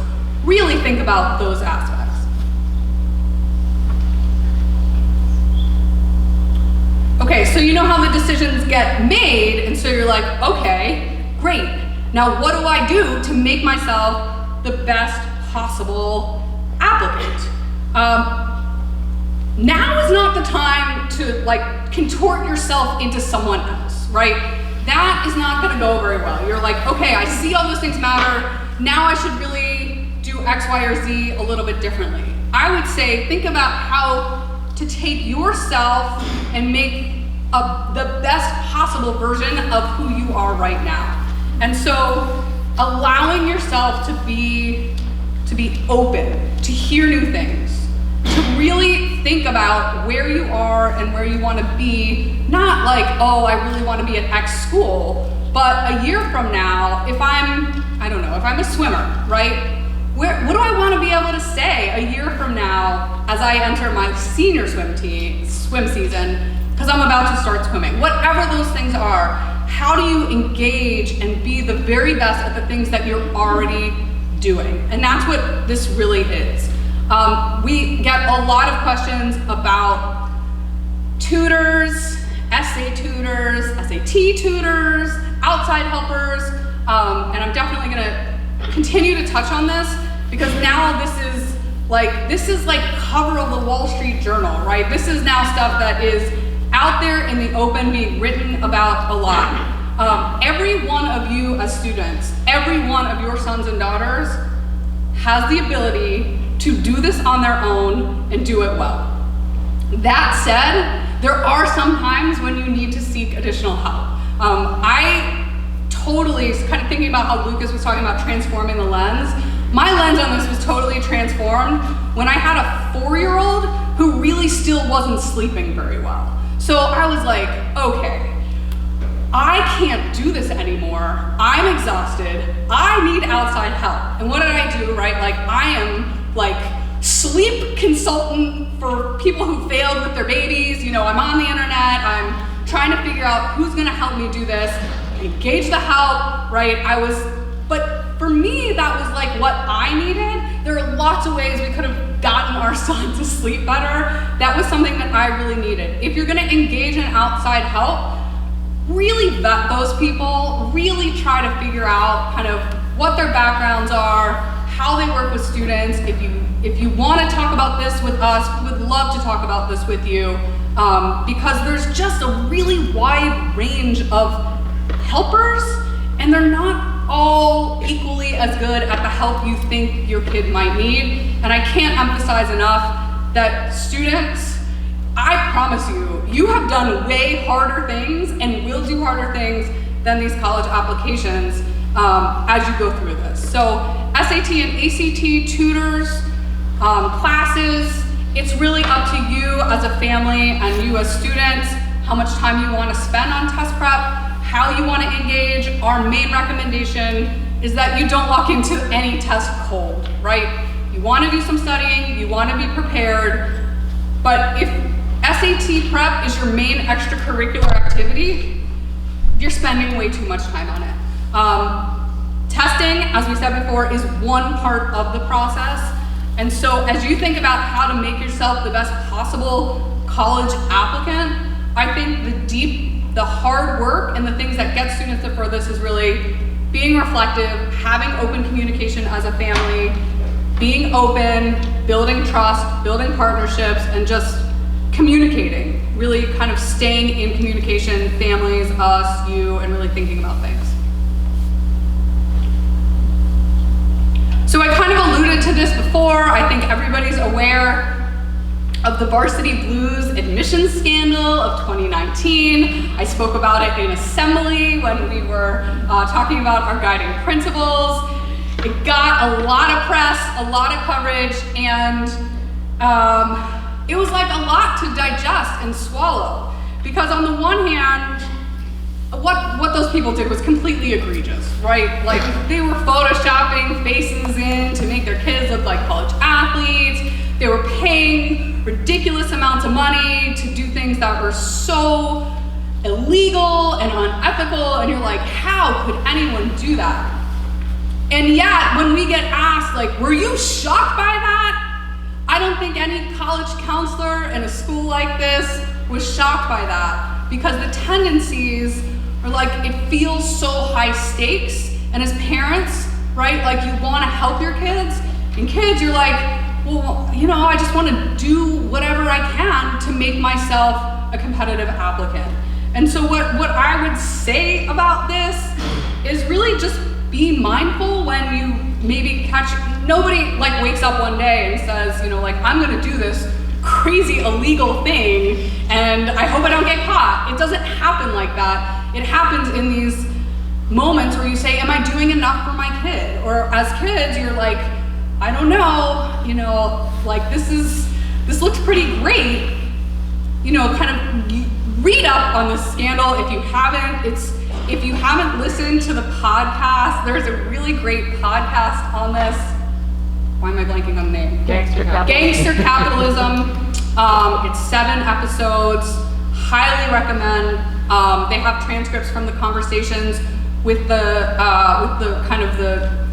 really think about those aspects. Okay, so you know how the decisions get made, and so you're like, okay, great. Now what do I do to make myself the best possible applicant? Now is not the time to contort yourself into someone else, right? That is not gonna go very well. You're like, okay, I see all those things matter. Now I should really do X, Y, or Z a little bit differently. I would say, think about how to take yourself and make the best possible version of who you are right now. And so allowing yourself to be open, to hear new things, to really think about where you are and where you want to be, not like, oh, I really want to be at X school, but a year from now, if I'm a swimmer, right? What do I want to be able to say a year from now as I enter my senior swim season, because I'm about to start swimming? Whatever those things are, how do you engage and be the very best at the things that you're already doing? And that's what this really is. We get a lot of questions about tutors, essay tutors, SAT tutors, outside helpers, and I'm definitely gonna continue to touch on this because now this is like cover of the Wall Street Journal, right? This is now stuff that is out there in the open, being written about a lot. Every one of you as students, every one of your sons and daughters has the ability to do this on their own and do it well. That said, there are some times when you need to seek additional help. I totally, kind of thinking about how Lucas was talking about transforming the lens, my lens on this was totally transformed when I had a 4-year-old who really still wasn't sleeping very well. So I was like, okay, I can't do this anymore. I'm exhausted. I need outside help. And what did I do, right? I am sleep consultant for people who failed with their babies. I'm on the internet. I'm trying to figure out who's gonna help me do this, engage the help, right? But for me, that was what I needed. There are lots of ways we could have gotten our son to sleep better. That was something that I really needed. If you're gonna engage in outside help, really vet those people, really try to figure out kind of what their backgrounds are, how they work with students. If you want to talk about this with us, we would love to talk about this with you because there's just a really wide range of helpers, and they're not all equally as good at the help you think your kid might need. And I can't emphasize enough, that students, I promise you, you have done way harder things and will do harder things than these college applications as you go through this. So SAT and ACT tutors, classes, it's really up to you as a family and you as students, how much time you want to spend on test prep, how you want to engage. Our main recommendation is that you don't walk into any test cold, right? You want to do some studying, you want to be prepared, but if SAT prep is your main extracurricular activity, you're spending way too much time on it. Testing, as we said before, is one part of the process. And so as you think about how to make yourself the best possible college applicant, I think the hard work and the things that get students the furthest is really being reflective, having open communication as a family, being open, building trust, building partnerships, and just communicating, really kind of staying in communication, families, us, you, and really thinking about things. So I kind of alluded to this before. I think everybody's aware of the Varsity Blues admissions scandal of 2019. I spoke about it in assembly when we were talking about our guiding principles. It got a lot of press, a lot of coverage, and it was like a lot to digest and swallow. Because on the one hand, what those people did was completely egregious, right? Like they were photoshopping faces in to make their kids look like college athletes. They were paying ridiculous amounts of money to do things that were so illegal and unethical, and you're like, how could anyone do that? And yet, when we get asked, like, were you shocked by that? I don't think any college counselor in a school like this was shocked by that, because the tendencies are like, it feels so high stakes, and as parents, right, like you want to help your kids, and kids, you're like, well, you know, I just want to do whatever I can to make myself a competitive applicant. And so what I would say about this is really just be mindful when you maybe catch, nobody like wakes up one day and says, you know, like, I'm gonna do this crazy illegal thing and I hope I don't get caught. It doesn't happen like that. It happens in these moments where you say, am I doing enough for my kid? Or as kids, you're like, I don't know, you know, like this looks pretty great. You know, kind of read up on this scandal if you haven't. If you haven't listened to the podcast, there's a really great podcast on this. Why am I blanking on the name? Gangster Capitalism. It's 7 episodes. Highly recommend. They have transcripts from the conversations with the kind of the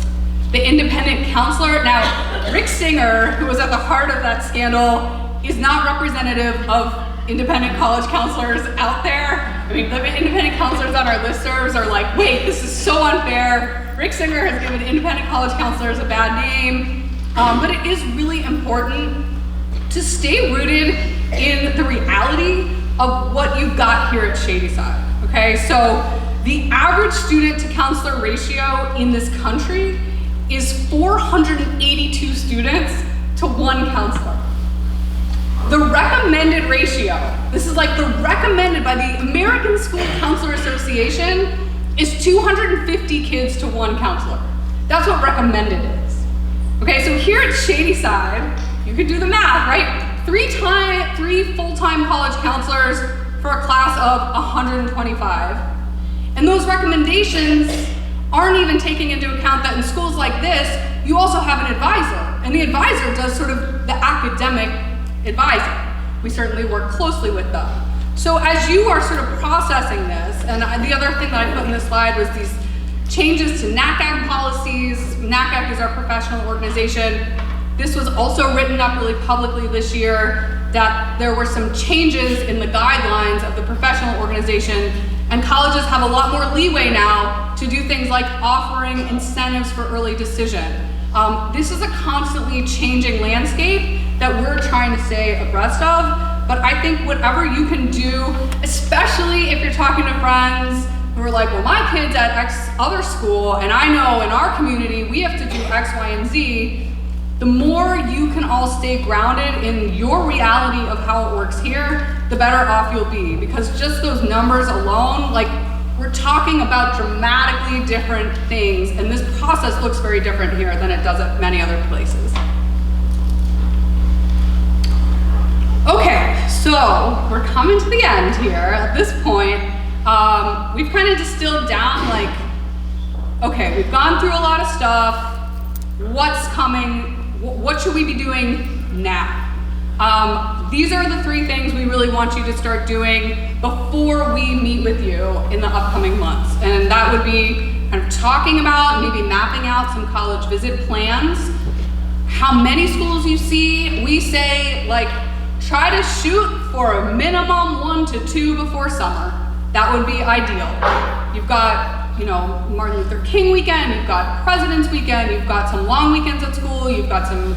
independent counselor. Now, Rick Singer, who was at the heart of that scandal, is not representative of independent college counselors out there. I mean, the independent counselors on our listservs are like, wait, this is so unfair. Rick Singer has given independent college counselors a bad name. But it is really important to stay rooted in the reality of what you've got here at Shady Side, okay? So the average student to counselor ratio in this country is 482 students to 1 counselor. The recommended ratio, this is like the recommended by the American School Counselor Association, is 250 kids to 1 counselor. That's what recommended is. Okay, so here at Shady Side, you could do the math, right? 3 full-time college counselors for a class of 125. And those recommendations aren't even taking into account that in schools like this, you also have an advisor. And the advisor does sort of the academic advising. We certainly work closely with them. So as you are sort of processing this, and the other thing that I put in this slide was these changes to NACAG policies. NACAG is our professional organization. This was also written up really publicly this year, that there were some changes in the guidelines of the professional organization, and colleges have a lot more leeway now to do things like offering incentives for early decision. This is a constantly changing landscape that we're trying to stay abreast of, but I think whatever you can do, especially if you're talking to friends who are like, well, my kid's at X other school, and I know in our community we have to do X, Y, and Z, The more you can all stay grounded in your reality of how it works here, the better off you'll be. Because just those numbers alone, like, we're talking about dramatically different things, and this process looks very different here than it does at many other places. Okay, so we're coming to the end here. At this point, we've kind of distilled down, like, okay, we've gone through a lot of stuff. What's coming? What should we be doing now? These are the 3 things we really want you to start doing before we meet with you in the upcoming months. And that would be kind of talking about, maybe mapping out some college visit plans. How many schools you see, we say, like, try to shoot for a minimum 1 to 2 before summer. That would be ideal. You've got, you know, Martin Luther King weekend, you've got President's weekend, you've got some long weekends at school, you've got some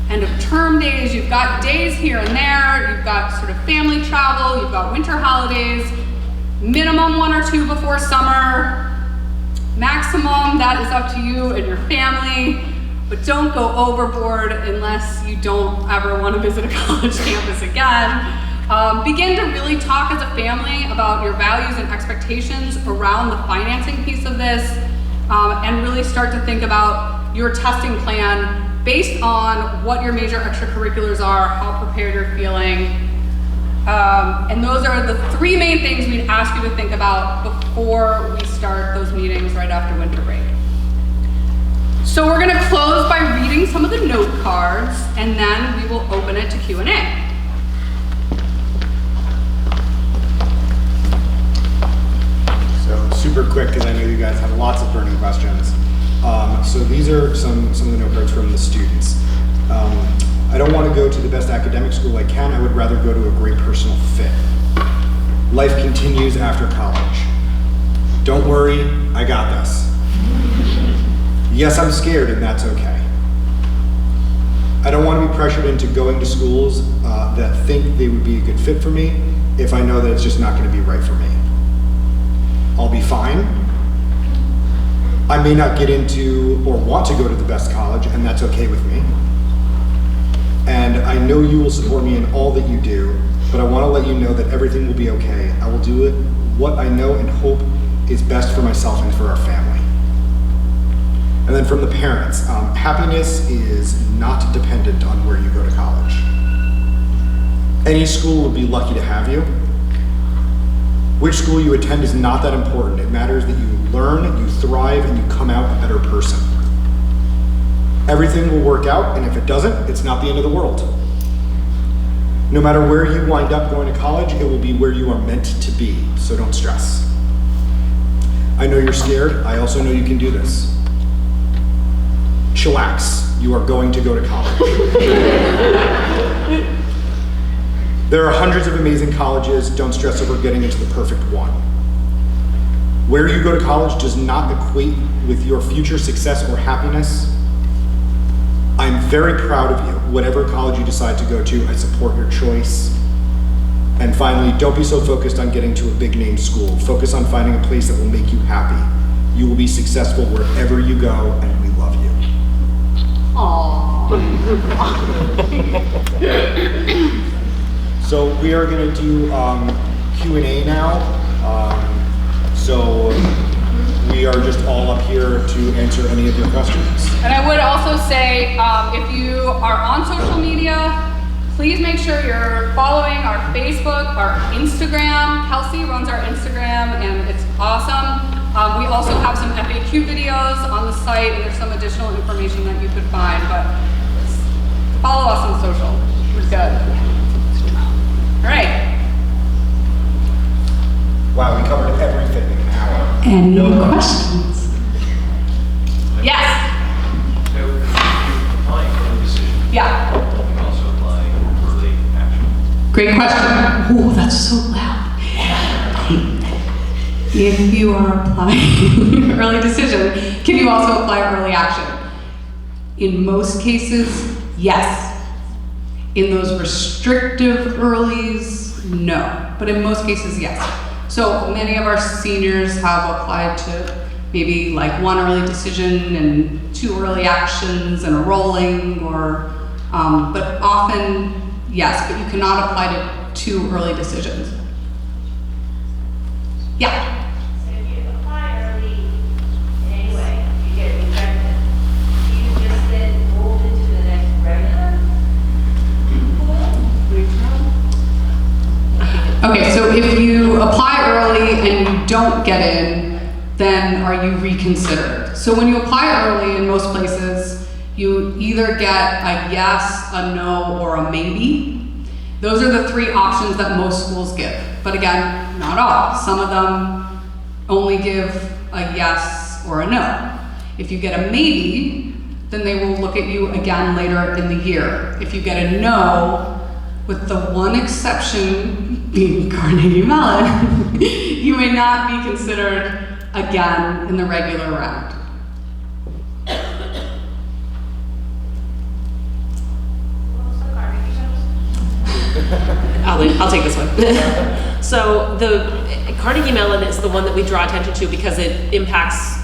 end of term days, you've got days here and there, you've got sort of family travel, you've got winter holidays, minimum 1 or 2 before summer, maximum, that is up to you and your family, but don't go overboard unless you don't ever want to visit a college campus again. Begin to really talk as a family about your values and expectations around the financing piece of this, and really start to think about your testing plan based on what your major extracurriculars are, how prepared you're feeling. And those are the 3 main things we'd ask you to think about before we start those meetings right after winter break. So we're gonna close by reading some of the note cards, and then we will open it to Q&A. So super quick, because I know you guys have lots of burning questions. So these are some of the note cards from the students. I don't want to go to the best academic school I can. I would rather go to a great personal fit. Life continues after college. Don't worry, I got this. Yes, I'm scared, and that's okay. I don't want to be pressured into going to schools that think they would be a good fit for me if I know that it's just not going to be right for me. I'll be fine. I may not get into or want to go to the best college, and that's okay with me. And I know you will support me in all that you do, but I want to let you know that everything will be okay. I will do it what I know and hope is best for myself and for our family. And then from the parents, happiness is not dependent on where you go to college. Any school would be lucky to have you. Which school you attend is not that important. It matters that you learn, you thrive, and you come out a better person. Everything will work out, and if it doesn't, it's not the end of the world. No matter where you wind up going to college, it will be where you are meant to be, so don't stress. I know you're scared. I also know you can do this. Chillax. You are going to go to college. There are hundreds of amazing colleges. Don't stress over getting into the perfect one. Where you go to college does not equate with your future success or happiness. I'm very proud of you. Whatever college you decide to go to, I support your choice. And finally, don't be so focused on getting to a big name school. Focus on finding a place that will make you happy. You will be successful wherever you go, and we love you. Aww. So we are going to do Q&A now. So we are just all up here to answer any of your questions. And I would also say, if you are on social media, please make sure you're following our Facebook, our Instagram. Kelsey runs our Instagram, and it's awesome. We also have some FAQ videos on the site, and there's some additional information that you could find, but follow us on social. We're good. All right. Wow, we covered everything in an hour. Any questions? Yes. So, if you're applying for a decision, Yeah. you can also apply early action. Great question. Oh, that's so loud. If you are applying early decision, can you also apply early action? In most cases, yes. In those restrictive earlies, no. But in most cases, yes. So many of our seniors have applied to, maybe like 1 early decision and 2 early actions and a rolling, or, but often, yes, but you cannot apply to 2 early decisions. Yeah? So if you apply early in any way, you get rejected, do you just get moved into the next regular pool? Okay, so if you apply early and you don't get in, then are you reconsidered? So when you apply early in most places, you either get a yes, a no, or a maybe. Those are the 3 options that most schools give. But again, not all. Some of them only give a yes or a no. If you get a maybe, then they will look at you again later in the year. If you get a no, with the one exception being Carnegie Mellon, you may not be considered again in the regular round. What's the Carnegie shows? I'll take this one. So the Carnegie Mellon is the one that we draw attention to because it impacts,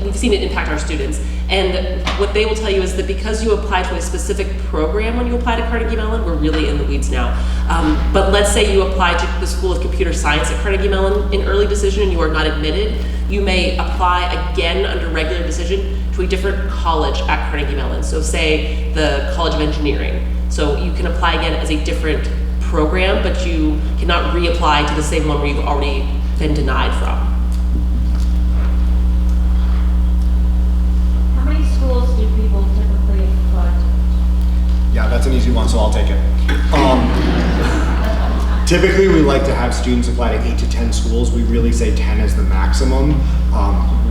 we've seen it impact our students. And what they will tell you is that because you apply to a specific program when you apply to Carnegie Mellon, we're really in the weeds now. But let's say you apply to the School of Computer Science at Carnegie Mellon in early decision and you are not admitted, you may apply again under regular decision to a different college at Carnegie Mellon. So say the College of Engineering. So you can apply again as a different program, but you cannot reapply to the same one where you've already been denied from. How many schools do people typically apply to? Yeah, that's an easy one, so I'll take it. Typically, we like to have students apply to 8 to 10 schools. We really say 10 is the maximum.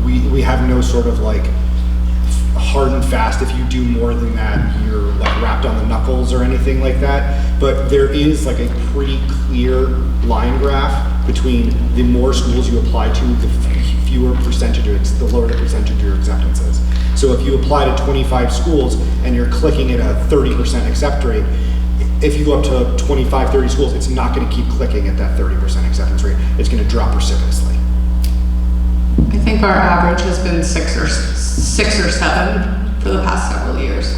We have no sort of like hard and fast, if you do more than that, you're like wrapped on the knuckles or anything like that. But there is like a pretty clear line graph between the more schools you apply to, the fewer percentages, the lower the percentage of your acceptances. So if you apply to 25 schools and you're clicking at a 30% accept rate, if you go up to 25, 30 schools, it's not going to keep clicking at that 30% acceptance rate. It's going to drop precipitously. I think our average has been 6 or 7 for the past several years.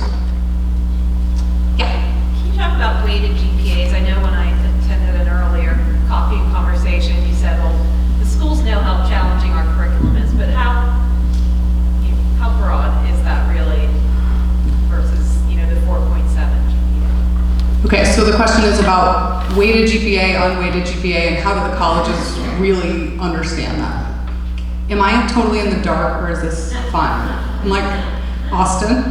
Yeah. Can you talk about weighted GPAs? I know when I attended an earlier coffee conversation, you said, well, the schools know how challenging our curriculum is, but how broad is that really versus, the 4.7 GPA? Okay, so the question is about weighted GPA, unweighted GPA, and how do the colleges really understand that? Am I totally in the dark, or is this fine? I'm like, Austin?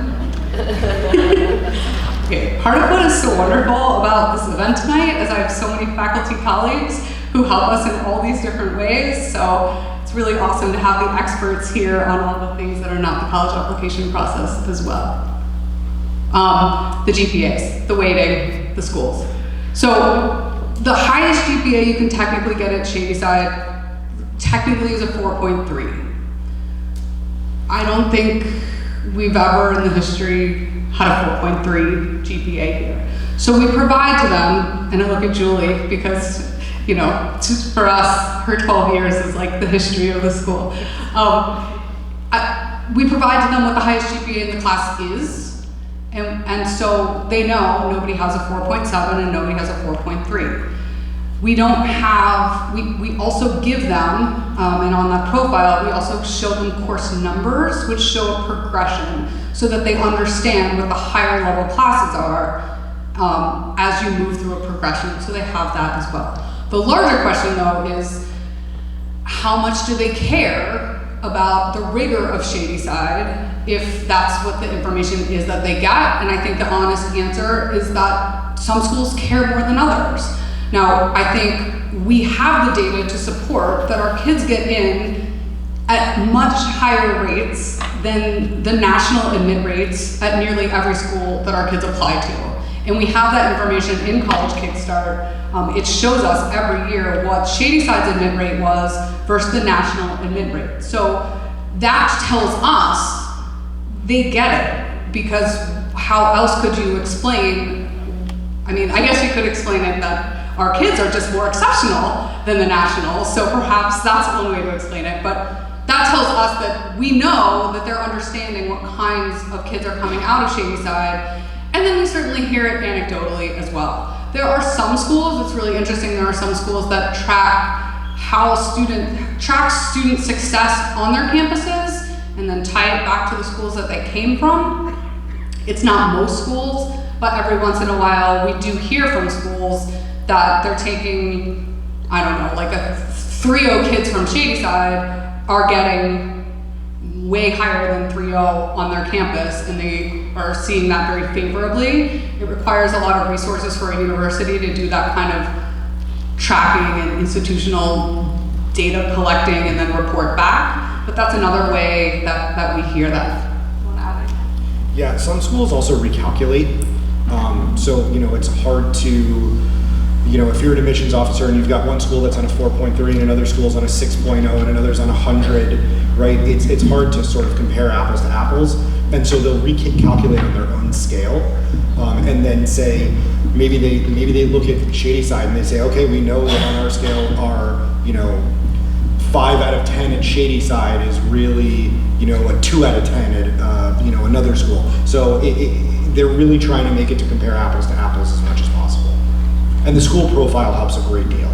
Okay, part of what is so wonderful about this event tonight is I have so many faculty colleagues who help us in all these different ways, so it's really awesome to have the experts here on all the things that are not the college application process as well. The GPAs, the weighting, the schools. So the highest GPA you can technically get at Shadyside technically is a 4.3. I don't think we've ever in the history had a 4.3 GPA here. So we provide to them, and I look at Julie because, just for us, her 12 years is like the history of the school. We provide to them what the highest GPA in the class is, and so they know nobody has a 4.7 and nobody has a 4.3. We don't have, we also give them, and on that profile, we also show them course numbers, which show a progression so that they understand what the higher level classes are as you move through a progression, so they have that as well. The larger question though is, how much do they care about the rigor of Shadyside if that's what the information is that they get? And I think the honest answer is that some schools care more than others. Now, I think we have the data to support that our kids get in at much higher rates than the national admit rates at nearly every school that our kids apply to. And we have that information in College Kickstart. It shows us every year what Shadyside's admit rate was versus the national admit rate. So that tells us they get it, because how else could you explain, I guess you could explain it that our kids are just more exceptional than the nationals, so perhaps that's one way to explain it, but that tells us that we know that they're understanding what kinds of kids are coming out of Shady Side, and then we certainly hear it anecdotally as well. There are some schools, it's really interesting, there are some schools that track student success on their campuses and then tie it back to the schools that they came from. It's not most schools, but every once in a while we do hear from schools that they're taking, I don't know, like a 3.0 kids from Shady Side are getting way higher than 3.0 on their campus, and they are seeing that very favorably. It requires a lot of resources for a university to do that kind of tracking and institutional data collecting and then report back, but that's another way that we hear that. Yeah, some schools also recalculate. So, you know, it's hard to, you know, if you're an admissions officer and you've got one school that's on a 4.3 and another school's on a 6.0 and another's on 100, right? It's hard to sort of compare apples to apples. And so they'll recalculate on their own scale, and then say, maybe they look at Shady Side and they say, okay, we know that on our scale our, you know, 5 out of 10 at Shady Side is really, you know, a 2 out of 10 at, you know, another school. So they're really trying to make it to compare apples to apples as much as possible. And the school profile helps a great deal.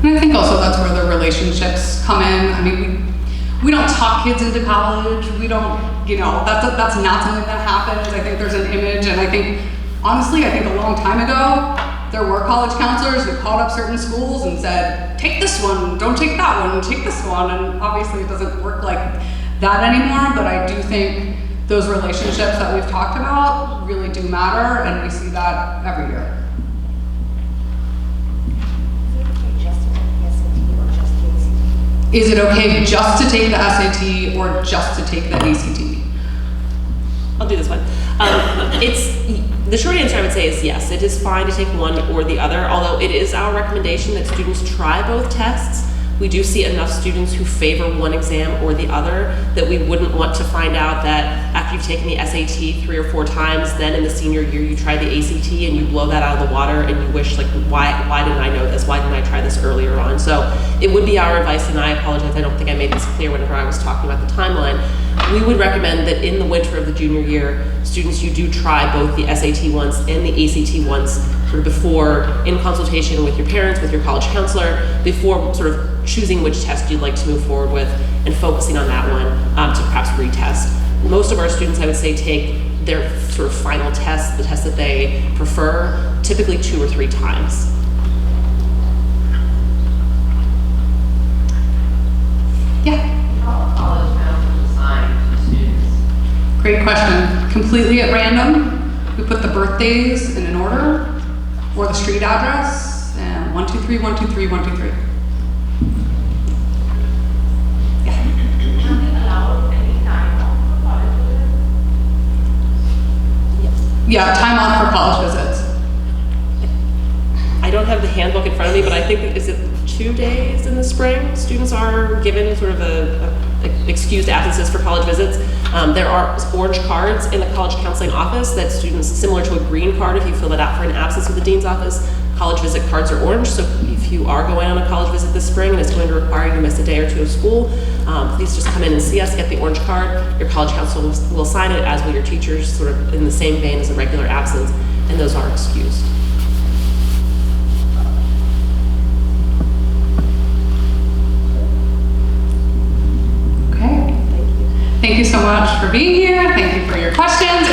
And I think also that's where the relationships come in. I mean, we don't talk kids into college. We don't, you know, that's not something that happens. I think there's an image, and I think, honestly, I think a long time ago, there were college counselors who called up certain schools and said, take this one, don't take that one, take this one. And obviously it doesn't work like that anymore, but I do think those relationships that we've talked about really do matter, and we see that every year. Is it okay just to take the SAT or just to take the ACT? I'll do this one. The short answer I would say is yes, it is fine to take one or the other, although it is our recommendation that students try both tests. We do see enough students who favor one exam or the other that we wouldn't want to find out that after you've taken the SAT 3 or 4 times, then in the senior year you try the ACT and you blow that out of the water and you wish, like, why didn't I know this? Why didn't I try this earlier on? So it would be our advice, and I apologize, I don't think I made this clear whenever I was talking about the timeline. We would recommend that in the winter of the junior year, students, you do try both the SAT once and the ACT once, sort of before, in consultation with your parents, with your college counselor, before sort of choosing which test you'd like to move forward with and focusing on that one to perhaps retest. Most of our students, I would say, take their sort of final test, the test that they prefer, typically 2 or 3 times. Yeah. College counselors assign to students? Great question. Completely at random. We put the birthdays in an order, or the street address, and 1, 2, 3, 1, 2, 3, 1, 2, 3. Yeah, time off for college visits. I don't have the handbook in front of me, but I think that, is it 2 days in the spring? Students are given sort of a excused absences for college visits. There are orange cards in the college counseling office that students, similar to a green card if you fill it out for an absence with the dean's office. College visit cards are orange, so if you are going on a college visit this spring and it's going to require you to miss a day or 2 of school, please just come in and see us, get the orange card. Your college counselor will sign it, as will your teachers, sort of in the same vein as a regular absence, and those are excused. Okay. Thank you so much for being here. Thank you for your questions.